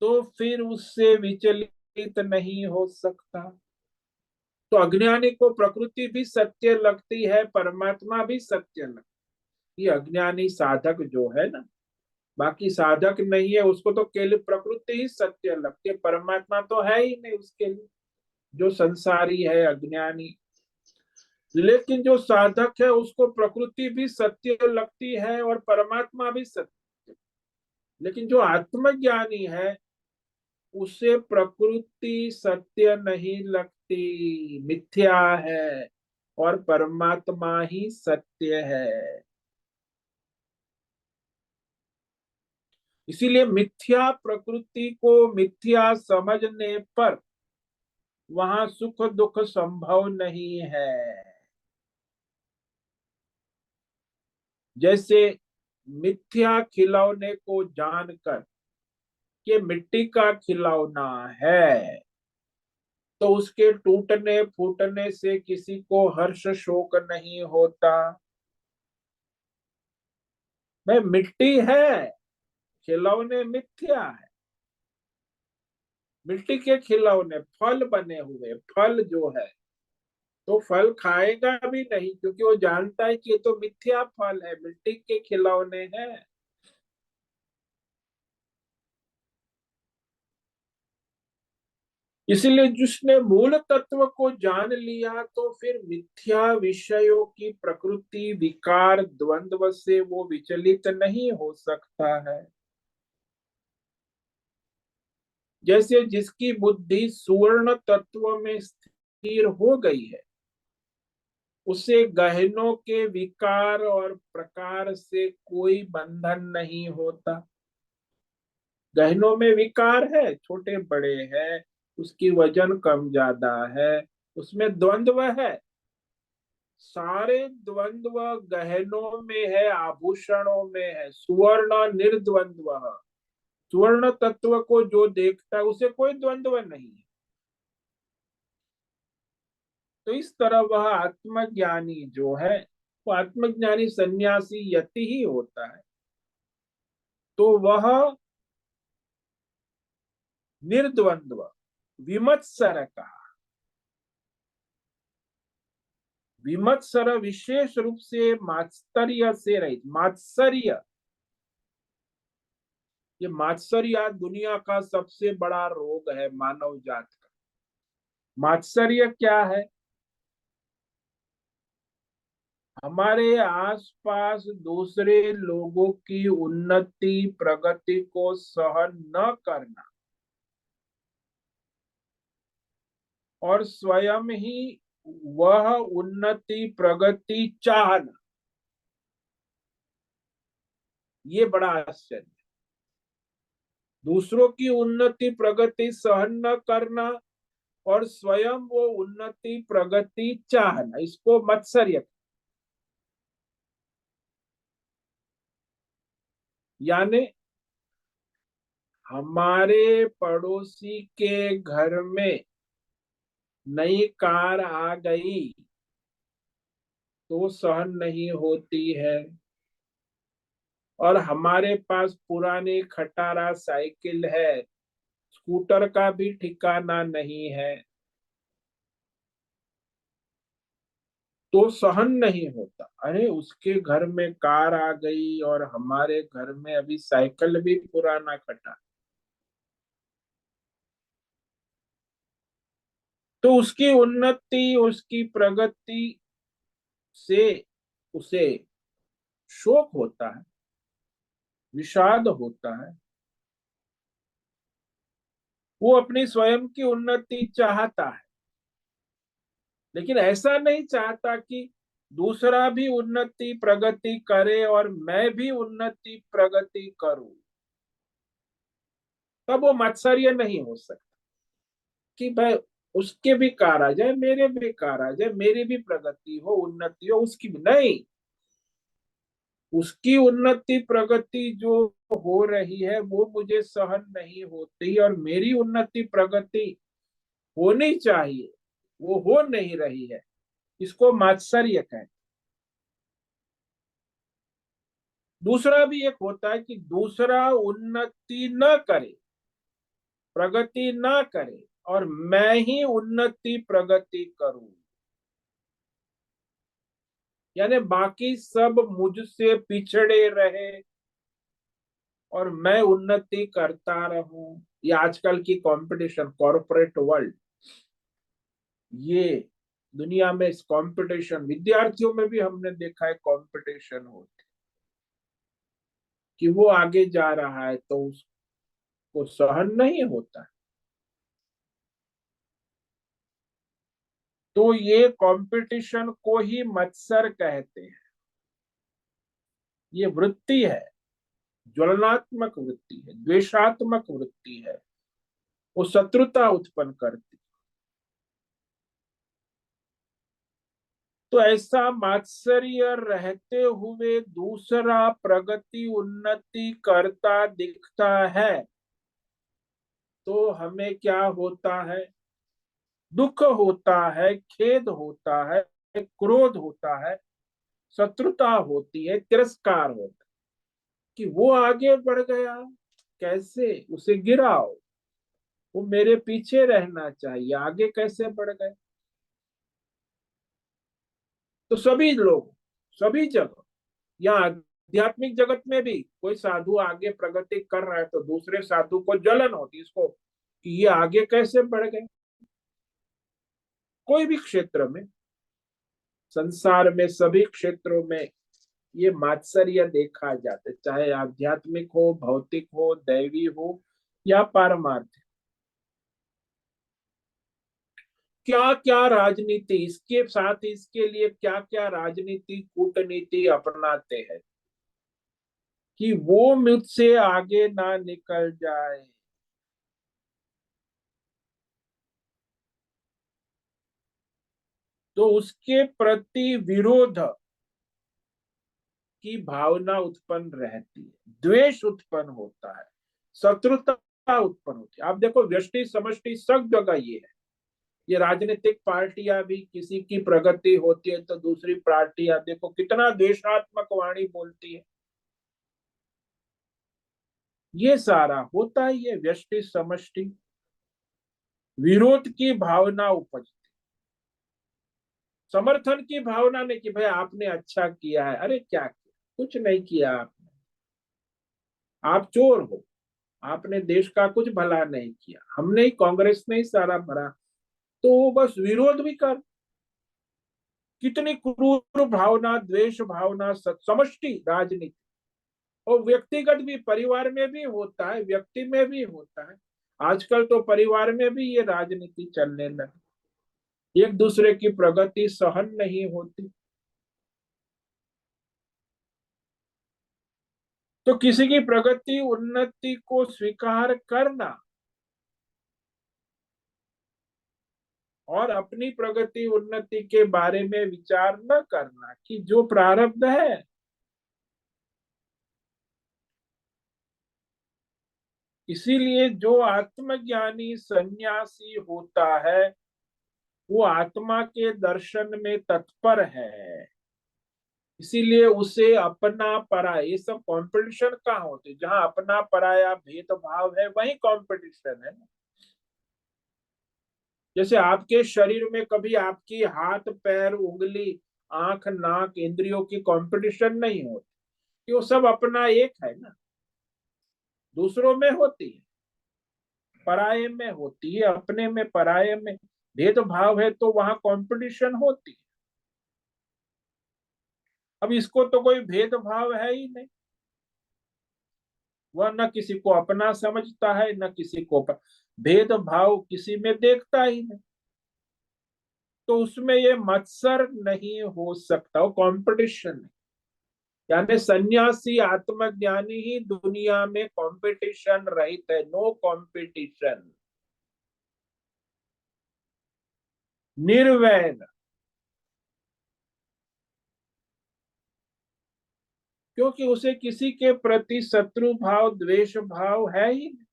Speaker 1: तो फिर उससे विचलित नहीं हो सकता। तो अज्ञानी को प्रकृति भी सत्य लगती है, परमात्मा भी सत्य लगता है। ये अज्ञानी साधक जो है ना, बाकी साधक नहीं है, उसको तो केवल प्रकृति ही सत्य लगती है, परमात्मा तो है ही नहीं उसके लिए, जो संसारी है अज्ञानी। लेकिन जो साधक है उसको प्रकृति भी सत्य लगती है और परमात्मा भी सत्य। लेकिन जो आत्मज्ञानी है उसे प्रकृति सत्य नहीं लगती, मिथ्या है, और परमात्मा ही सत्य है। इसीलिए मिथ्या प्रकृति को मिथ्या समझने पर वहां सुख दुख संभव नहीं है। जैसे मिथ्या खिलौने को जानकर कि मिट्टी का खिलौना है तो उसके टूटने फूटने से किसी को हर्ष शोक नहीं होता। मैं मिट्टी है, खिलौने मिथ्या है। मिट्टी के खिलौने फल बने हुए, फल जो है तो फल खाएगा भी नहीं क्योंकि वो जानता है कि ये तो मिथ्या फल है, मिट्टी के खिलौने हैं। इसलिए जिसने मूल तत्व को जान लिया तो फिर मिथ्या विषयों की प्रकृति विकार द्वंद्व से वो विचलित नहीं हो सकता है। जैसे जिसकी बुद्धि सुवर्ण तत्व में स्थिर हो गई है उसे गहनों के विकार और प्रकार से कोई बंधन नहीं होता। गहनों में विकार है, छोटे बड़े है, उसकी वजन कम ज्यादा है, उसमें द्वंद्व है। सारे द्वंद्व गहनों में है, आभूषणों में है, सुवर्ण निर्द्वंद्व। सुवर्ण तत्व को जो देखता है उसे कोई द्वंद्व नहीं है। तो इस तरह वह आत्मज्ञानी जो है, वो आत्मज्ञानी सन्यासी यति ही होता है। तो वह निर्द्वंद्व विमत्सर का, विमत्सर विशेष रूप से मात्सर्य से रहित, मात्सर्य, ये मात्सर्य दुनिया का सबसे बड़ा रोग है मानव जात का। मात्सर्य क्या है? हमारे आसपास दूसरे लोगों की उन्नति प्रगति को सहन न करना और स्वयं ही वह उन्नति प्रगति चाहना, ये बड़ा आश्चर्य। दूसरों की उन्नति प्रगति सहन न करना और स्वयं वो उन्नति प्रगति चाहना, इसको मत्सर्य। यानी हमारे पड़ोसी के घर में नई कार आ गई तो सहन नहीं होती है, और हमारे पास पुरानी खटारा साइकिल है, स्कूटर का भी ठिकाना नहीं है, तो सहन नहीं होता। अरे उसके घर में कार आ गई और हमारे घर में अभी साइकिल भी पुराना खटा। तो उसकी उन्नति उसकी प्रगति से उसे शोक होता है, विषाद होता है। वो अपनी स्वयं की उन्नति चाहता है, लेकिन ऐसा नहीं चाहता कि दूसरा भी उन्नति प्रगति करे और मैं भी उन्नति प्रगति करूं। तब वो मत्सर्य नहीं हो सकता कि भाई उसके भी कार आ जाए, मेरे भी कार आ जाए, मेरी भी प्रगति हो उन्नति हो, उसकी भी नहीं। उसकी उन्नति प्रगति जो हो रही है वो मुझे सहन नहीं होती, और मेरी उन्नति प्रगति होनी चाहिए, वो हो नहीं रही है, इसको मात्सर्य कहते। दूसरा भी एक होता है कि दूसरा उन्नति न करे, प्रगति न करे, और मैं ही उन्नति प्रगति करूं, यानी बाकी सब मुझसे पिछड़े रहे और मैं उन्नति करता रहूं। ये आजकल की कंपटीशन, कॉरपोरेट वर्ल्ड, ये दुनिया में इस कंपटीशन, विद्यार्थियों में भी हमने देखा है कंपटीशन होती, कि वो आगे जा रहा है तो उसको सहन नहीं होता। तो ये कंपटीशन को ही मत्सर कहते हैं। ये वृत्ति है, ज्वलनात्मक वृत्ति है, द्वेषात्मक वृत्ति है, वो शत्रुता उत्पन्न करती। तो ऐसा मात्सर्य रहते हुए दूसरा प्रगति उन्नति करता दिखता है तो हमें क्या होता है? दुख होता है, खेद होता है, क्रोध होता है, शत्रुता होती है, तिरस्कार होता है कि वो आगे बढ़ गया, कैसे उसे गिराओ, वो मेरे पीछे रहना चाहिए, आगे कैसे बढ़ गए। तो सभी लोग, सभी जगह, यहाँ आध्यात्मिक जगत में भी कोई साधु आगे प्रगति कर रहा है तो दूसरे साधु को जलन होती इसको कि ये आगे कैसे बढ़ गए। कोई भी क्षेत्र में, संसार में सभी क्षेत्रों में ये मात्सर्य देखा जाता है, चाहे आध्यात्मिक हो, भौतिक हो, दैवी हो या पारमार्थिक। क्या क्या राजनीति इसके साथ, इसके लिए क्या क्या राजनीति कूटनीति अपनाते हैं कि वो मुझसे आगे ना निकल जाए। तो उसके प्रति विरोध की भावना उत्पन्न रहती है, द्वेष उत्पन्न होता है, शत्रुता उत्पन्न होती है। आप देखो व्यष्टि समष्टि सब जगह ये है। ये राजनीतिक पार्टियां भी, किसी की प्रगति होती है तो दूसरी पार्टियां देखो कितना द्वेषात्मक वाणी बोलती है। ये सारा होता ही है व्यष्टि समष्टि, विरोध की भावना उपजती, समर्थन की भावना नहीं कि भाई आपने अच्छा किया है। अरे क्या किया, कुछ नहीं किया आपने, आप चोर हो, आपने देश का कुछ भला नहीं किया, हमने ही, कांग्रेस ने ही सारा भरा। तो बस विरोध भी कर, कितनी क्रूर भावना, द्वेष भावना, समष्टि राजनीति। और व्यक्तिगत भी, परिवार में भी होता है, व्यक्ति में भी होता है। आजकल तो परिवार में भी ये राजनीति चलने लगी, एक दूसरे की प्रगति सहन नहीं होती। तो किसी की प्रगति उन्नति को स्वीकार करना और अपनी प्रगति उन्नति के बारे में विचार न करना कि जो प्रारब्ध है, इसीलिए जो आत्मज्ञानी सन्यासी होता है वो आत्मा के दर्शन में तत्पर है। इसीलिए उसे अपना पराया, ये सब कंपटीशन कहाँ होती, जहां अपना पराया भेदभाव है वही कंपटीशन है। जैसे आपके शरीर में कभी आपकी हाथ पैर उंगली आंख नाक इंद्रियों की कंपटीशन नहीं होती, कि वो सब अपना एक है ना। दूसरों में होती है, पराये में होती है, अपने में पराये में भेदभाव है तो वहां कंपटीशन होती है। अब इसको तो कोई भेदभाव है ही नहीं, वह न किसी को अपना समझता है न किसी को भेदभाव किसी में देखता ही नहीं। तो उसमें ये मत्सर नहीं हो सकता, वो कंपटीशन। यानी सन्यासी आत्मज्ञानी ही दुनिया में कंपटीशन रहित है, नो कंपटीशन, निर्वैर। क्योंकि उसे किसी के प्रति शत्रु भाव द्वेष भाव है ही नहीं।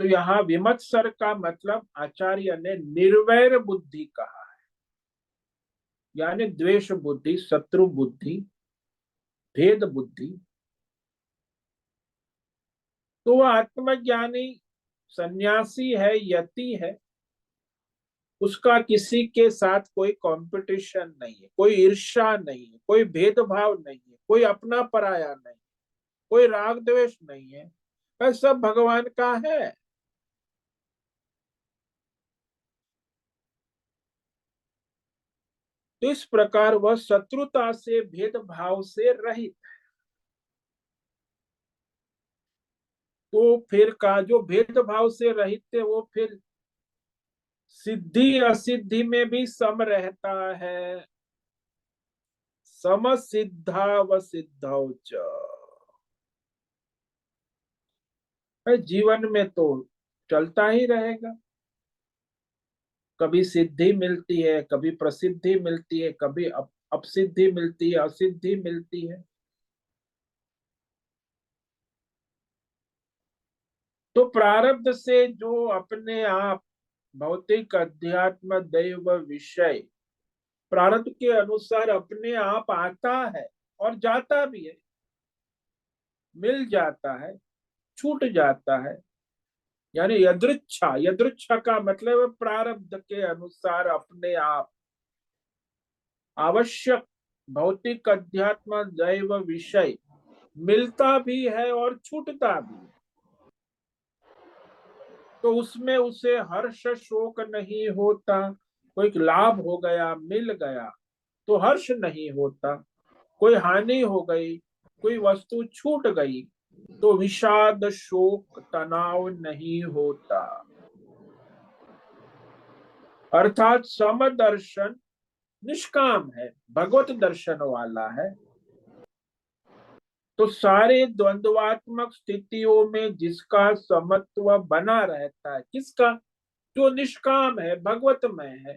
Speaker 1: तो यहाँ विमत्सर का मतलब आचार्य ने निर्वैर बुद्धि कहा है, यानी द्वेष बुद्धि, शत्रु बुद्धि, भेद बुद्धि। तो वह आत्मज्ञानी सन्यासी है, यति है, उसका किसी के साथ कोई कंपटीशन नहीं है, कोई ईर्ष्या नहीं है, कोई भेदभाव नहीं है, कोई अपना पराया नहीं, कोई राग द्वेष नहीं है, वह सब भगवान का है। तो इस प्रकार वह शत्रुता से भेदभाव से रहित। तो फिर का जो भेदभाव से रहित थे वो फिर सिद्धि असिद्धि में भी सम रहता है। सम सिद्धा व सिद्धौ च। जीवन में तो चलता ही रहेगा, कभी सिद्धि मिलती है, कभी प्रसिद्धि मिलती है, कभी अपसिद्धि मिलती है, असिद्धि मिलती है। तो प्रारब्ध से जो अपने आप भौतिक अध्यात्म दैव विषय प्रारब्ध के अनुसार अपने आप आता है और जाता भी है, मिल जाता है, छूट जाता है। यानी यदृच्छा, यदृच्छा का मतलब प्रारब्ध के अनुसार अपने आप आवश्यक भौतिक अध्यात्म दैव विषय मिलता भी है और छूटता भी है। तो उसमें उसे हर्ष शोक नहीं होता। कोई लाभ हो गया, मिल गया तो हर्ष नहीं होता, कोई हानि हो गई, कोई वस्तु छूट गई तो विषाद शोक तनाव नहीं होता। अर्थात समदर्शन निष्काम है, भगवत दर्शन वाला है। तो सारे द्वंद्वात्मक स्थितियों में जिसका समत्व बना रहता है, किसका, जो निष्काम है, भगवतमय है,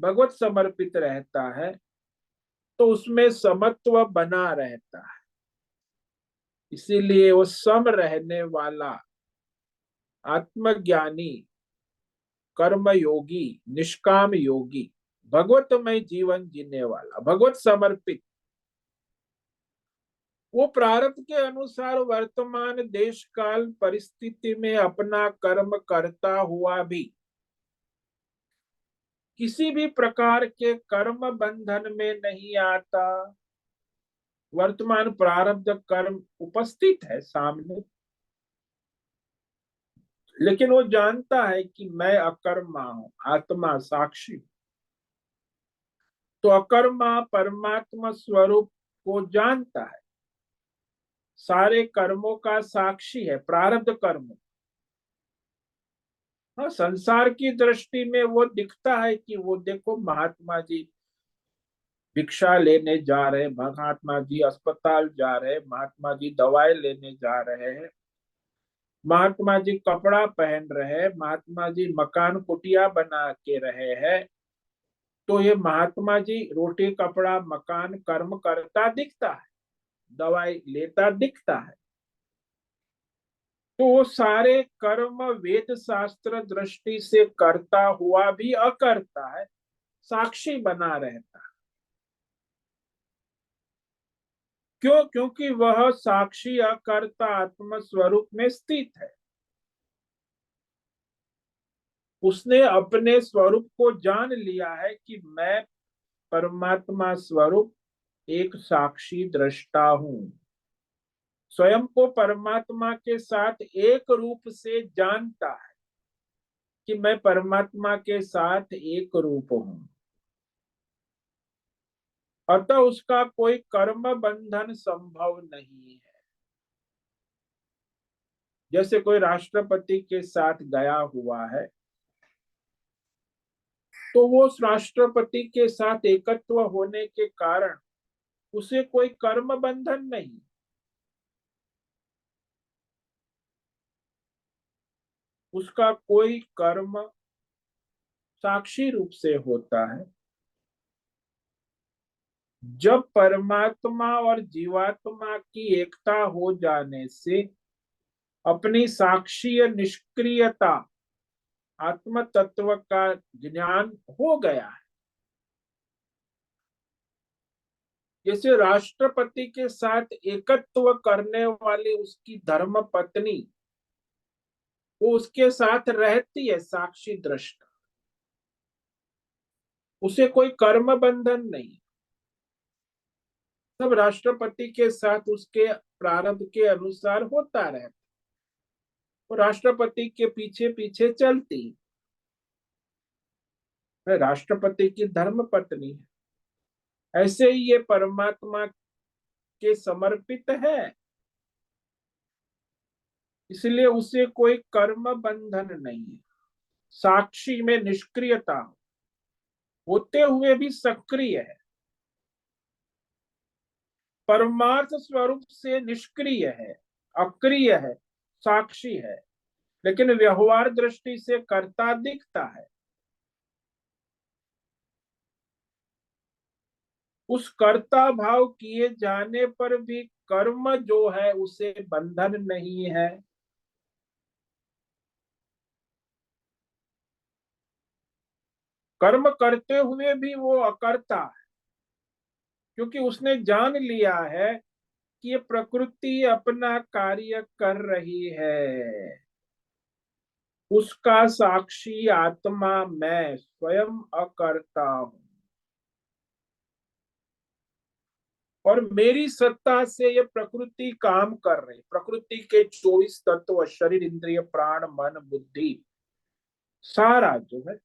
Speaker 1: भगवत समर्पित रहता है, तो उसमें समत्व बना रहता है, इसीलिए वो सम रहने वाला आत्मज्ञानी, कर्म योगी, निष्काम योगी, भगवतमय जीवन जीने वाला, भगवत समर्पित, वो प्रारब्ध के अनुसार वर्तमान देश काल परिस्थिति में अपना कर्म करता हुआ भी किसी भी प्रकार के कर्म बंधन में नहीं आता। वर्तमान प्रारब्ध कर्म उपस्थित है सामने, लेकिन वो जानता है कि मैं अकर्मा हूं, आत्मा साक्षी। तो अकर्मा परमात्मा स्वरूप को जानता है, सारे कर्मों का साक्षी है, प्रारब्ध कर्म। हाँ, संसार की दृष्टि में वो दिखता है कि वो देखो महात्मा जी भिक्षा लेने जा रहे हैं, महात्मा जी अस्पताल जा रहे हैं, महात्मा जी दवाई लेने जा रहे हैं, महात्मा जी कपड़ा पहन रहे हैं, महात्मा जी मकान कुटिया बना के रहे हैं। तो ये महात्मा जी रोटी कपड़ा मकान कर्म करता दिखता है, दवाई लेता दिखता है। तो वो सारे कर्म वेद शास्त्र दृष्टि से करता हुआ भी अकर्ता है, साक्षी बना रहता है। क्यों? क्योंकि वह साक्षी अकर्ता आत्म स्वरूप में स्थित है। उसने अपने स्वरूप को जान लिया है कि मैं परमात्मा स्वरूप एक साक्षी दृष्टा हूं। स्वयं को परमात्मा के साथ एक रूप से जानता है कि मैं परमात्मा के साथ एक रूप हूं। अतः उसका कोई कर्म बंधन संभव नहीं है। जैसे कोई राष्ट्रपति के साथ गया हुआ है, तो वो उस राष्ट्रपति के साथ एकत्व होने के कारण उसे कोई कर्म बंधन नहीं। उसका कोई कर्म साक्षी रूप से होता है। जब परमात्मा और जीवात्मा की एकता हो जाने से अपनी साक्षीय निष्क्रियता आत्म तत्व का ज्ञान हो गया है। जैसे राष्ट्रपति के साथ एकत्व करने वाली उसकी धर्म पत्नी, वो उसके साथ रहती है साक्षी दृष्टा, उसे कोई कर्म बंधन नहीं। सब राष्ट्रपति के साथ उसके प्रारब्ध के अनुसार होता रहता, वो राष्ट्रपति के पीछे पीछे चलती है, राष्ट्रपति की धर्म पत्नी है। ऐसे ही ये परमात्मा के समर्पित है, इसलिए उसे कोई कर्म बंधन नहीं है। साक्षी में निष्क्रियता होते हुए भी सक्रिय है, परमार्थ स्वरूप से निष्क्रिय है, अक्रिय है, साक्षी है, लेकिन व्यवहार दृष्टि से कर्ता दिखता है। उस कर्ता भाव किए जाने पर भी कर्म जो है उसे बंधन नहीं है। कर्म करते हुए भी वो अकर्ता है, क्योंकि उसने जान लिया है कि ये प्रकृति अपना कार्य कर रही है। उसका साक्षी आत्मा मैं स्वयं अकर्ता हूं, और मेरी सत्ता से ये प्रकृति काम कर रही। प्रकृति के 24 तत्व शरीर इंद्रिय प्राण मन बुद्धि सारा जो है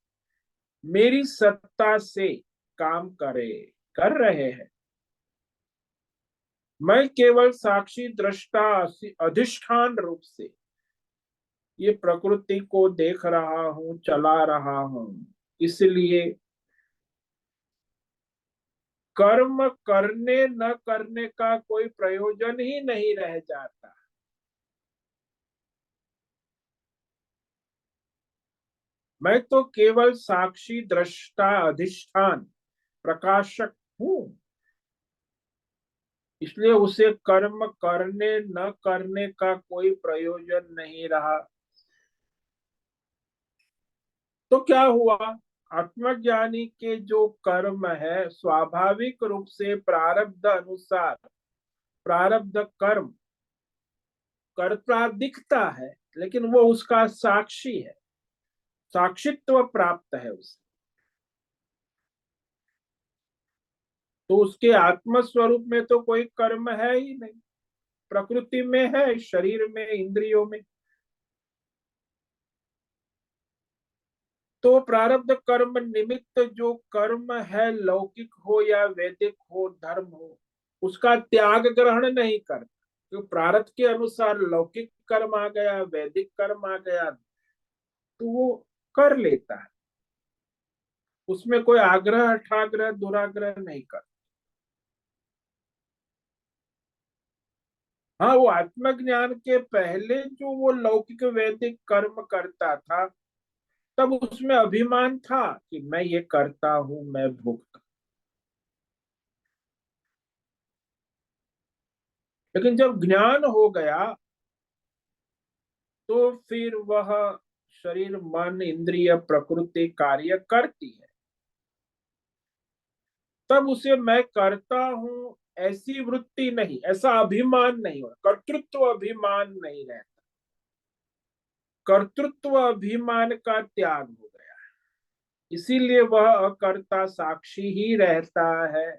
Speaker 1: मेरी सत्ता से काम कर रहे हैं। मैं केवल साक्षी दृष्टा अधिष्ठान रूप से ये प्रकृति को देख रहा हूं, चला रहा हूं। इसलिए कर्म करने न करने का कोई प्रयोजन ही नहीं रह जाता। मैं तो केवल साक्षी दृष्टा अधिष्ठान प्रकाशक हूं। इसलिए उसे कर्म करने न करने का कोई प्रयोजन नहीं रहा। तो क्या हुआ? आत्मज्ञानी के जो कर्म है स्वाभाविक रूप से प्रारब्ध अनुसार, प्रारब्ध कर्म कर्ता दिखता है, लेकिन वो उसका साक्षी है, साक्षित्व प्राप्त है उसे। तो उसके आत्म स्वरूप में तो कोई कर्म है ही नहीं, प्रकृति में है, शरीर में, इंद्रियों में। तो प्रारब्ध कर्म निमित्त जो कर्म है, लौकिक हो या वैदिक हो, धर्म हो, उसका त्याग ग्रहण नहीं करता। तो प्रारब्ध के अनुसार लौकिक कर्म आ गया, वैदिक कर्म आ गया, तो वो कर लेता है, उसमें कोई आग्रह अठाग्रह दुराग्रह नहीं करता। हाँ, वो आत्मज्ञान के पहले जो वो लौकिक वैदिक कर्म करता था, तब उसमें अभिमान था कि मैं ये करता हूं, मैं भोगता। लेकिन जब ज्ञान हो गया, तो फिर वह शरीर मन इंद्रिय प्रकृति कार्य करती है, तब उसे मैं करता हूं ऐसी वृत्ति नहीं, ऐसा अभिमान नहीं हो, कर्तृत्व अभिमान नहीं रहता, कर्तृत्व अभिमान का त्याग हो गया। इसीलिए वह अकर्ता साक्षी ही रहता है।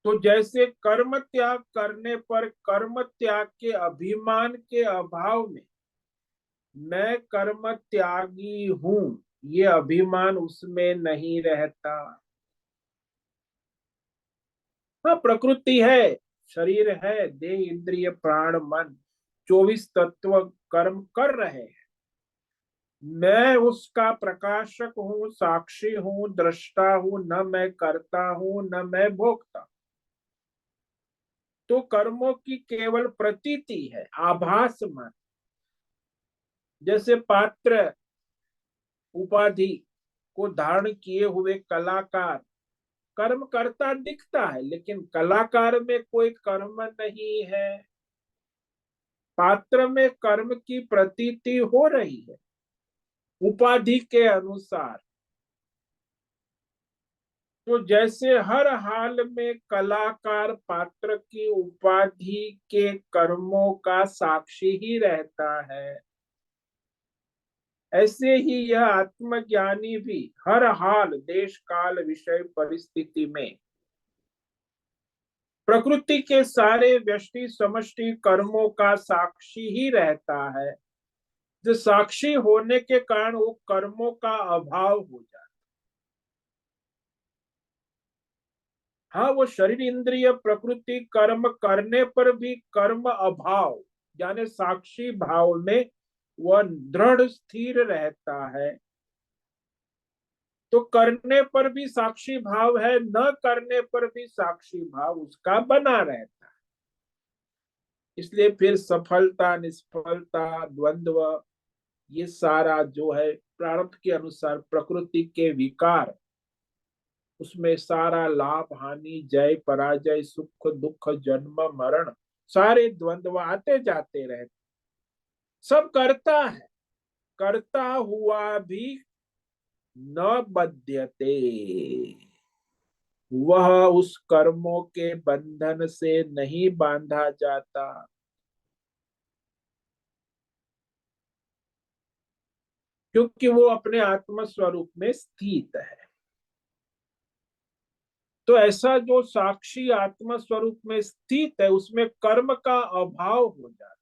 Speaker 1: तो जैसे कर्म त्याग करने पर कर्म त्याग के अभिमान के अभाव में मैं कर्म त्यागी हूं, ये अभिमान उसमें नहीं रहता। हाँ, प्रकृति है, शरीर है, देह इंद्रिय प्राण मन, 24 तत्व कर्म कर रहे हैं। मैं उसका प्रकाशक हूँ, साक्षी हूँ, दृष्टा हूँ, न मैं करता हूँ न मैं भोगता। तो कर्मों की केवल प्रतीति है, आभास मात्र। जैसे पात्र उपाधि को धारण किए हुए कलाकार कर्म करता दिखता है, लेकिन कलाकार में कोई कर्म नहीं है, पात्र में कर्म की प्रतीति हो रही है उपाधि के अनुसार। तो जैसे हर हाल में कलाकार पात्र की उपाधि के कर्मों का साक्षी ही रहता है, ऐसे ही यह आत्मज्ञानी भी हर हाल देश काल विषय परिस्थिति में प्रकृति के सारे व्यष्टि समष्टि कर्मों का साक्षी ही रहता है, जो साक्षी होने के कारण वो कर्मों का अभाव हो जाता। हाँ, वो शरीर इंद्रिय प्रकृति कर्म करने पर भी कर्म अभाव यानी साक्षी भाव में वह दृढ़ स्थिर रहता है। तो करने पर भी साक्षी भाव है, न करने पर भी साक्षी भाव उसका बना रहता है। इसलिए फिर सफलता निष्फलता द्वंद्व, ये सारा जो है प्रारब्ध के अनुसार प्रकृति के विकार, उसमें सारा लाभ हानि जय पराजय सुख दुख जन्म मरण, सारे द्वंद्व आते जाते रहते। सब करता है, करता हुआ भी न बध्यते, वह उस कर्मों के बंधन से नहीं बांधा जाता, क्योंकि वो अपने आत्म स्वरूप में स्थित है। तो ऐसा जो साक्षी आत्म स्वरूप में स्थित है, उसमें कर्म का अभाव हो जाता।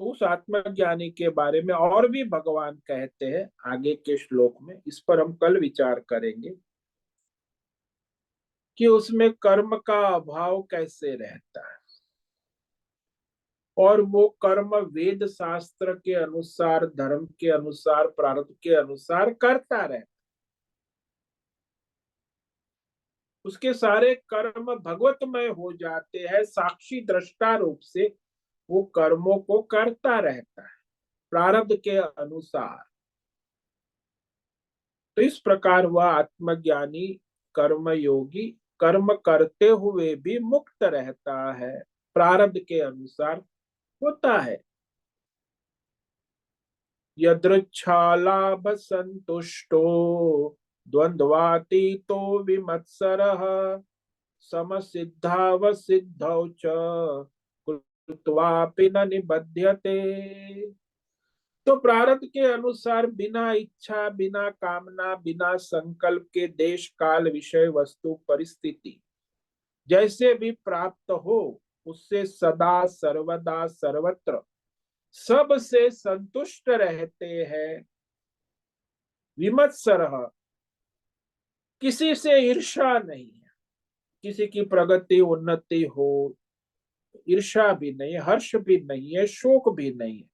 Speaker 1: तो उस आत्मज्ञानी के बारे में और भी भगवान कहते हैं आगे के श्लोक में, इस पर हम कल विचार करेंगे कि उसमें कर्म का अभाव कैसे रहता है, और वो कर्म वेद शास्त्र के अनुसार धर्म के अनुसार प्रारब्ध के अनुसार करता रहता। उसके सारे कर्म भगवतमय हो जाते हैं, साक्षी दृष्टा रूप से वो कर्मों को करता रहता है प्रारब्ध के अनुसार। तो इस प्रकार वह आत्मज्ञानी कर्मयोगी कर्म करते हुए भी मुक्त रहता है, प्रारब्ध के अनुसार होता है। यदृच्छालाभ संतुष्टो द्वंद्वातीतो विमत्सरः समसिद्धावसिद्धौ च कृत्वापि न निबध्यते। तो प्रारब्ध के अनुसार बिना इच्छा, बिना कामना, बिना संकल्प के देश काल विषय वस्तु परिस्थिति जैसे भी प्राप्त हो, उससे सदा सर्वदा सर्वत्र सब से संतुष्ट रहते हैं। विमत्सरः, किसी से ईर्ष्या नहीं है। किसी की प्रगति उन्नति हो, ईर्ष्या भी नहीं, हर्ष भी नहीं है, शोक भी नहीं है।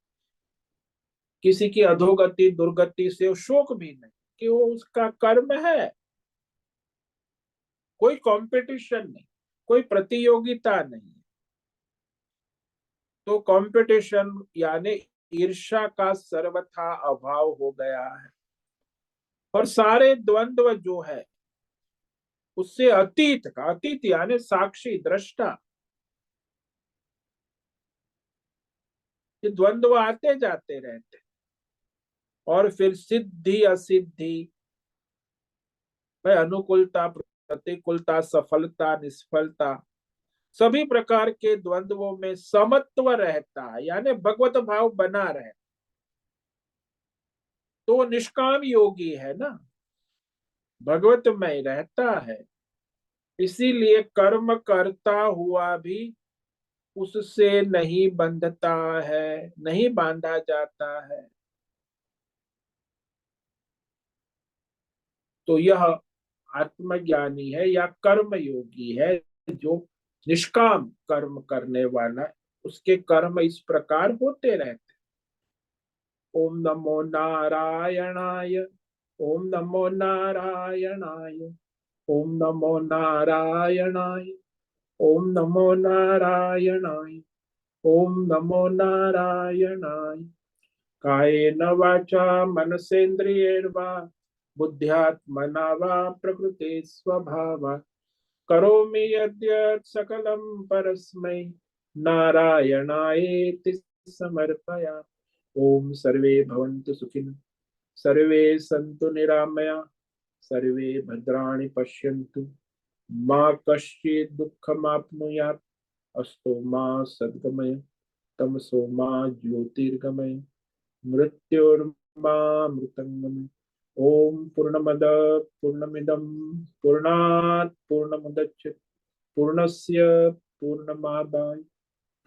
Speaker 1: किसी की अधोगति दुर्गति से शोक भी नहीं, कि वो उसका कर्म है। कोई कंपटीशन नहीं, कोई प्रतियोगिता नहीं। तो कंपटीशन यानी ईर्ष्या का सर्वथा अभाव हो गया है। और सारे द्वंद्व जो है उससे अतीत का, अतीत यानी साक्षी दृष्टा, ये द्वंद्व आते जाते रहते। और फिर सिद्धि असिद्धि, भाई अनुकूलता प्रतिकूलता, सफलता निष्फलता, सभी प्रकार के द्वंद्वों में समत्व रहता है, यानी भगवत भाव बना रहे। तो वो निष्काम योगी है ना, भगवतमय रहता है। इसीलिए कर्म करता हुआ भी उससे नहीं बंधता है, नहीं बांधा जाता है। तो यह आत्मज्ञानी है या कर्म योगी है, जो निष्काम कर्म करने वाला। उसके कर्म इस प्रकार होते रहते। ओम नमो नारायणाय, ओम नमो नारायणाय, ओम नमो नारायणाय, ओम नमो नारायणाय, ओम नमो नारायणाय। कायेन वाचा मनसेन्द्रियैर्वा बुद्ध्यात्मना वा प्रकृते स्वभावात् करोमि यद्यत् सकलं परस्मै नारायणायेति समर्पयामि। ओम सर्वे भवन्तु सुखिनः, सर्वे सन्तु निरामया, सर्वे भद्राणि पश्यन्तु, मा कश्चित् दुःखमाप्नुयात्। अस्तु मा सद्गमय, तमसो मा ज्योतिर्गमय, मृत्योर्मा मृतंगमय। ओम पूर्णमद पूर्णमिदं पूर्णात् पूर्णमुदच्यते, पूर्णस्य पूर्णमादाय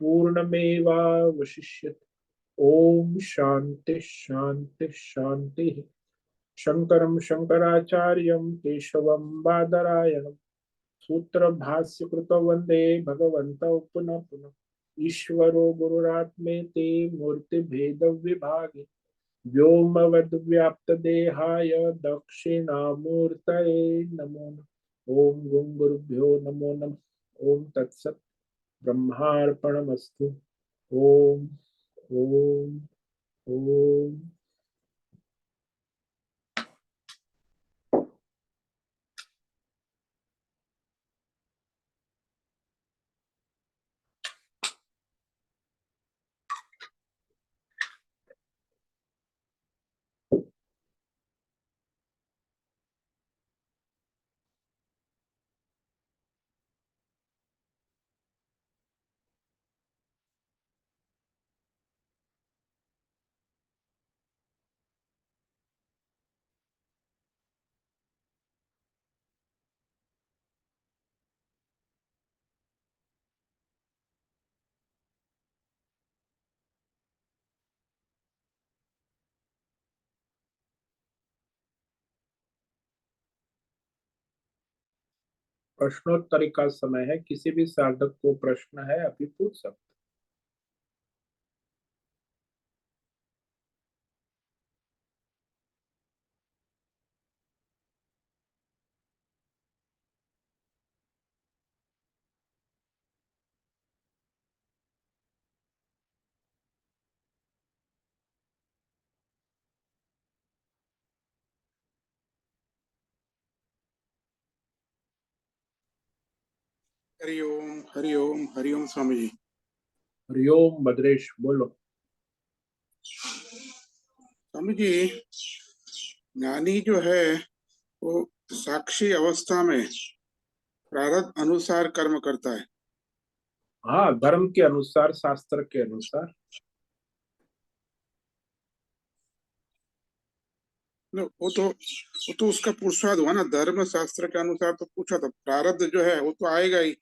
Speaker 1: पूर्णमेवावशिष्यते। ओम शांति शांति शांति। शंकरं शंकराचार्यं केशवं बादरायणं सूत्र भाष्य कृतो वंदे भगवन्तौ पुनः पुनः। ईश्वरो गुरुरात्मेति मूर्ति भेद विभागे व्योमवद्व्याप्त देहाय दक्षिणामूर्तये नमो नमः। ओम गुं गुरुभ्यो नमो नमः। ओम तत्सत् ब्रह्मार्पणमस्तु। ओम ओम ओम। प्रश्नोत्तरी का समय है, किसी भी साधक को प्रश्न है अभी पूछ सकते।
Speaker 2: हरि ओम हरि ओम स्वामी जी।
Speaker 1: हरिओम भद्रेश बोलो।
Speaker 2: स्वामी जी, ज्ञानी जो है वो साक्षी अवस्था में प्रारब्ध अनुसार कर्म करता है।
Speaker 1: हाँ, धर्म के अनुसार, शास्त्र के अनुसार।
Speaker 2: वो तो उसका पुरुषार्थ हुआ ना, धर्म शास्त्र के अनुसार तो पूछा था, प्रारब्ध जो है वो तो आएगा ही।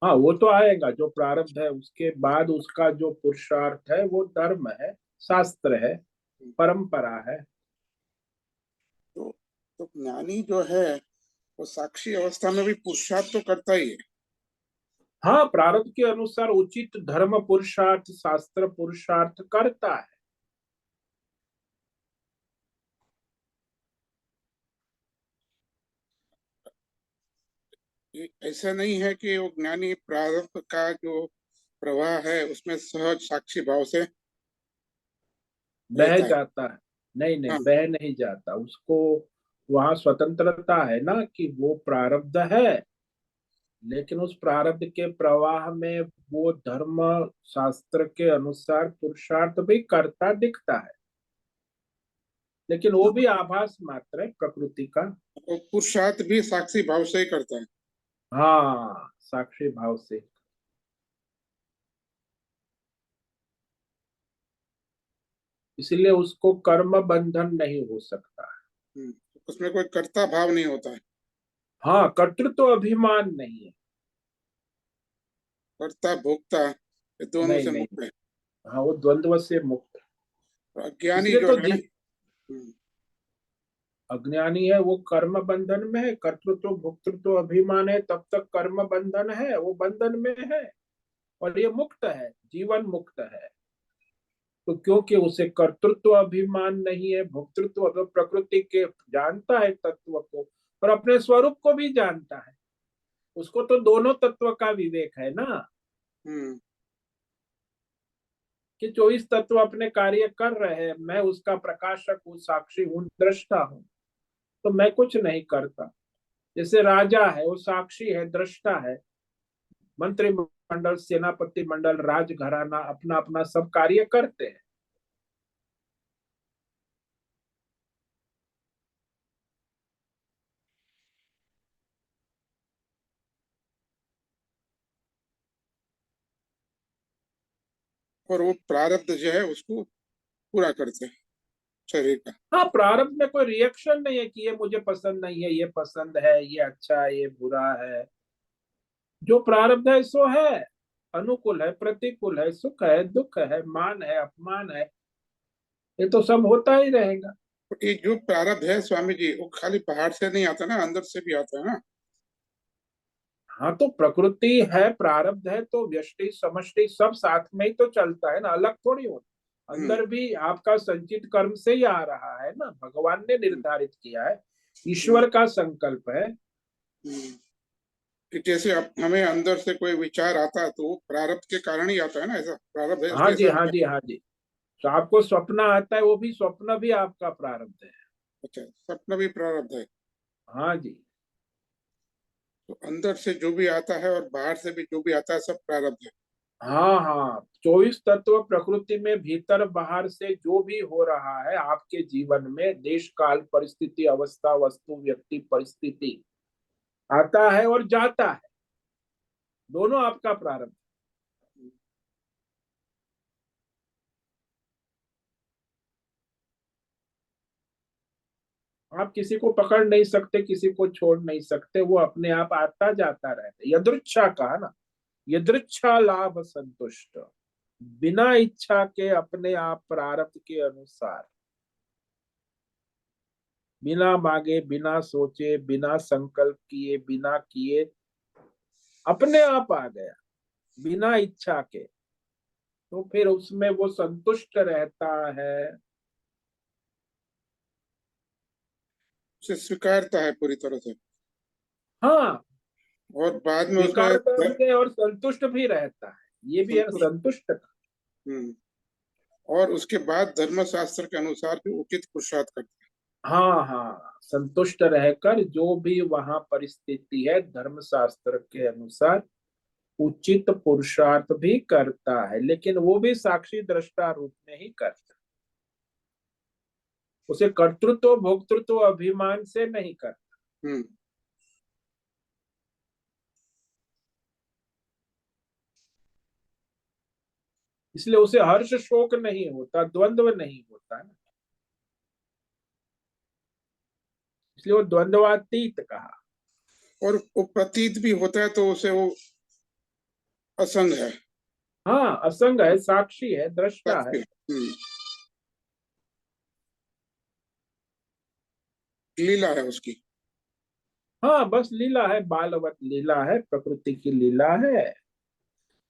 Speaker 1: हाँ, वो तो आएगा, जो प्रारब्ध है उसके बाद उसका जो पुरुषार्थ है वो धर्म है, शास्त्र है, परंपरा है।
Speaker 2: तो तो ज्ञानी जो है वो साक्षी अवस्था में भी पुरुषार्थ तो करता ही है।
Speaker 1: हाँ, प्रारब्ध के अनुसार उचित धर्म पुरुषार्थ, शास्त्र पुरुषार्थ करता है।
Speaker 2: ऐसा नहीं है कि वो ज्ञानी प्रारब्ध का जो प्रवाह है उसमें सहज साक्षी भाव से
Speaker 1: बह
Speaker 2: रहता है।
Speaker 1: जाता है। नहीं नहीं,
Speaker 2: हाँ।
Speaker 1: बह नहीं जाता उसको। वहां स्वतंत्रता है ना, कि वो प्रारब्ध है, लेकिन उस प्रारब्ध के प्रवाह में वो धर्म शास्त्र के अनुसार पुरुषार्थ भी करता दिखता है, लेकिन वो भी आभास मात्र है प्रकृति का।
Speaker 2: तो पुरुषार्थ भी साक्षी भाव से ही करता है।
Speaker 1: हाँ, साक्षी भाव से। इसलिए उसको कर्म बंधन नहीं हो सकता।
Speaker 2: हम्म, उसमें कोई कर्ता भाव नहीं होता है।
Speaker 1: हाँ, कर्तृत्व अभिमान नहीं है।
Speaker 2: कर्ता भोक्ता ये दोनों
Speaker 1: नहीं
Speaker 2: से
Speaker 1: नहीं।
Speaker 2: मुक्त है।
Speaker 1: हाँ, वो द्वंद्व से मुक्त है।
Speaker 2: और अज्ञानी
Speaker 1: इसलिए
Speaker 2: जो
Speaker 1: तो
Speaker 2: है। हम्म,
Speaker 1: अज्ञानी है वो कर्म बंधन में है, कर्तृत्व भोक्तृत्व अभिमान है, तब तक कर्म बंधन है, वो बंधन में है। और ये मुक्त है, जीवन मुक्त है। तो क्योंकि उसे कर्तृत्व अभिमान नहीं है, भोक्तृत्व, तो प्रकृति के जानता है तत्व को, और अपने स्वरूप को भी जानता है। उसको तो दोनों तत्व का विवेक है ना,
Speaker 2: हम्म,
Speaker 1: कि 24 तत्व अपने कार्य कर रहे हैं, मैं उसका प्रकाशक हूँ, साक्षी हूँ, दृष्टा हूँ। तो मैं कुछ नहीं करता। जैसे राजा है, वो साक्षी है, दृष्टा है। मंत्रिमंडल, सेनापति मंडल, राजघराना अपना अपना सब कार्य करते हैं।
Speaker 2: और वो प्रारब्ध जो है उसको पूरा करते हैं शरीर का।
Speaker 1: हाँ, प्रारब्ध में कोई रिएक्शन नहीं है कि ये मुझे पसंद नहीं है, ये पसंद है, ये अच्छा है, ये बुरा है। जो प्रारब्ध है सो है, अनुकूल है, प्रतिकूल है, सुख है, दुख है, मान है, अपमान है, ये तो सब होता ही रहेगा।
Speaker 2: तो ये जो प्रारब्ध है स्वामी जी वो खाली बाहर से नहीं आता ना, अंदर से भी आता है ना।
Speaker 1: हाँ, तो प्रकृति है, प्रारब्ध है, तो व्यष्टि समष्टि सब साथ में ही तो चलता है ना, अलग थोड़ी होता।
Speaker 2: हम्म,
Speaker 1: अंदर भी आपका संचित कर्म से ही आ रहा है ना, भगवान ने
Speaker 2: हम्म,
Speaker 1: निर्धारित किया है,
Speaker 2: हम्म,
Speaker 1: ईश्वर का संकल्प है।
Speaker 2: हम्म। कि जैसे अब हमें अंदर से कोई विचार आता है तो वो प्रारब्ध के कारण ही आता है ना, ऐसा प्रारब्ध है
Speaker 1: हाँ
Speaker 2: इसलिए
Speaker 1: जी,
Speaker 2: ऐसा
Speaker 1: हाँ
Speaker 2: होता
Speaker 1: जी, हाँ जी। तो आपको स्वप्न आता है, वो भी स्वप्न भी आपका प्रारब्ध है।
Speaker 2: है। अच्छा, सपना भी प्रारब्ध है।
Speaker 1: हाँ जी।
Speaker 2: तो अंदर से जो भी आता है और बाहर से भी जो भी आता है सब प्रारब्ध है।
Speaker 1: हाँ हाँ, 24 तत्व प्रकृति में भीतर बाहर से जो भी हो रहा है आपके जीवन में, देश काल परिस्थिति अवस्था वस्तु व्यक्ति परिस्थिति, आता है और जाता है, दोनों आपका प्रारब्ध। आप किसी को पकड़ नहीं सकते, किसी को छोड़ नहीं सकते, वो अपने आप आता जाता रहता है। यदृच्छा कहा ना, यदृच्छा लाभ संतुष्ट, बिना इच्छा के अपने आप प्रारब्ध के अनुसार, बिना मांगे, बिना सोचे, बिना संकल्प किए, बिना किए, अपने आप आ गया, बिना इच्छा के। तो फिर उसमें वो संतुष्ट रहता है।
Speaker 2: उसे स्वीकारता है पूरी तरह से।
Speaker 1: हाँ,
Speaker 2: और बाद में उसमें
Speaker 1: स्वीकारता भी है और संतुष्ट भी रहता है, ये भी है
Speaker 2: संतुष्ट।
Speaker 1: संतुष्ट का।
Speaker 2: हम्म। और उसके बाद धर्म शास्त्र के अनुसार भी उचित पुरुषार्थ करता है।
Speaker 1: हाँ हाँ, संतुष्ट रहकर जो भी वहां परिस्थिति है धर्मशास्त्र के अनुसार उचित पुरुषार्थ भी करता है, लेकिन वो भी साक्षी दृष्टा रूप में ही करता है। उसे कर्तृत्व भोक्तृत्व अभिमान से नहीं करता।
Speaker 2: हम्म।
Speaker 1: इसलिए उसे हर्ष शोक नहीं होता, द्वंद्व नहीं होता ना, इसलिए वो द्वंद्वातीत कहा।
Speaker 2: और वो प्रतीत भी होता है तो उसे वो असंग है।
Speaker 1: हाँ, असंग है, साक्षी है, दृष्टा है।
Speaker 2: लीला है उसकी।
Speaker 1: हाँ, बस लीला है, बालवत लीला है, प्रकृति की लीला है।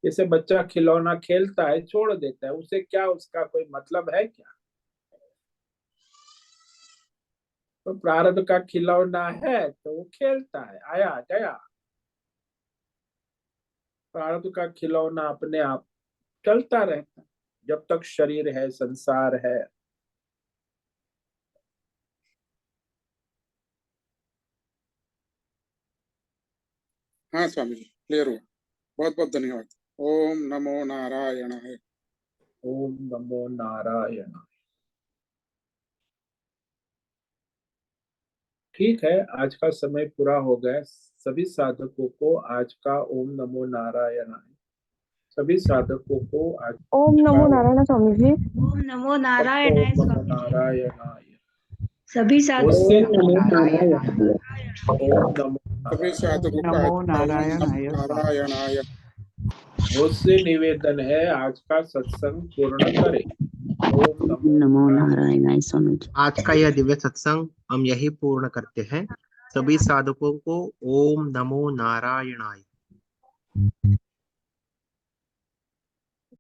Speaker 1: जैसे बच्चा खिलौना खेलता है छोड़ देता है, उसे क्या, उसका कोई मतलब है क्या? तो प्रारब्ध का खिलौना है तो वो खेलता है, आया गया। प्रारब्ध का खिलौना अपने आप चलता रहता है जब तक शरीर है, संसार है।
Speaker 2: हाँ स्वामी जी, क्लियर हुआ। बहुत बहुत धन्यवाद। ओम नमो नारायणाय।
Speaker 1: ओम नमो नारायण। ठीक है, आज का समय पूरा हो गया। सभी साधकों को आज का ओम नमो नारायण। सभी साधकों को आज
Speaker 3: ओम
Speaker 1: का
Speaker 3: नमो नारायण स्वामी जी।
Speaker 4: ओम नमो
Speaker 1: सबको
Speaker 4: नारायणाय
Speaker 1: ओम नमो
Speaker 4: स्वामी जी।
Speaker 1: नारायणाय।
Speaker 4: सभी साधु
Speaker 1: उससे
Speaker 3: ओम नमो नारायण।
Speaker 1: ओम नमो
Speaker 2: सभी साधकों का
Speaker 5: नमो
Speaker 2: ओम
Speaker 5: नारायणाय
Speaker 2: नमो नारायणाय।
Speaker 1: मुझसे निवेदन है आज का सत्संग पूर्ण करें। ओम नमो
Speaker 6: नमो
Speaker 1: नारायण।
Speaker 6: नारायणाय स्वामी जी।
Speaker 7: आज का यह दिव्य सत्संग हम यही पूर्ण करते हैं। सभी साधकों को ओम नमो नारायणाय।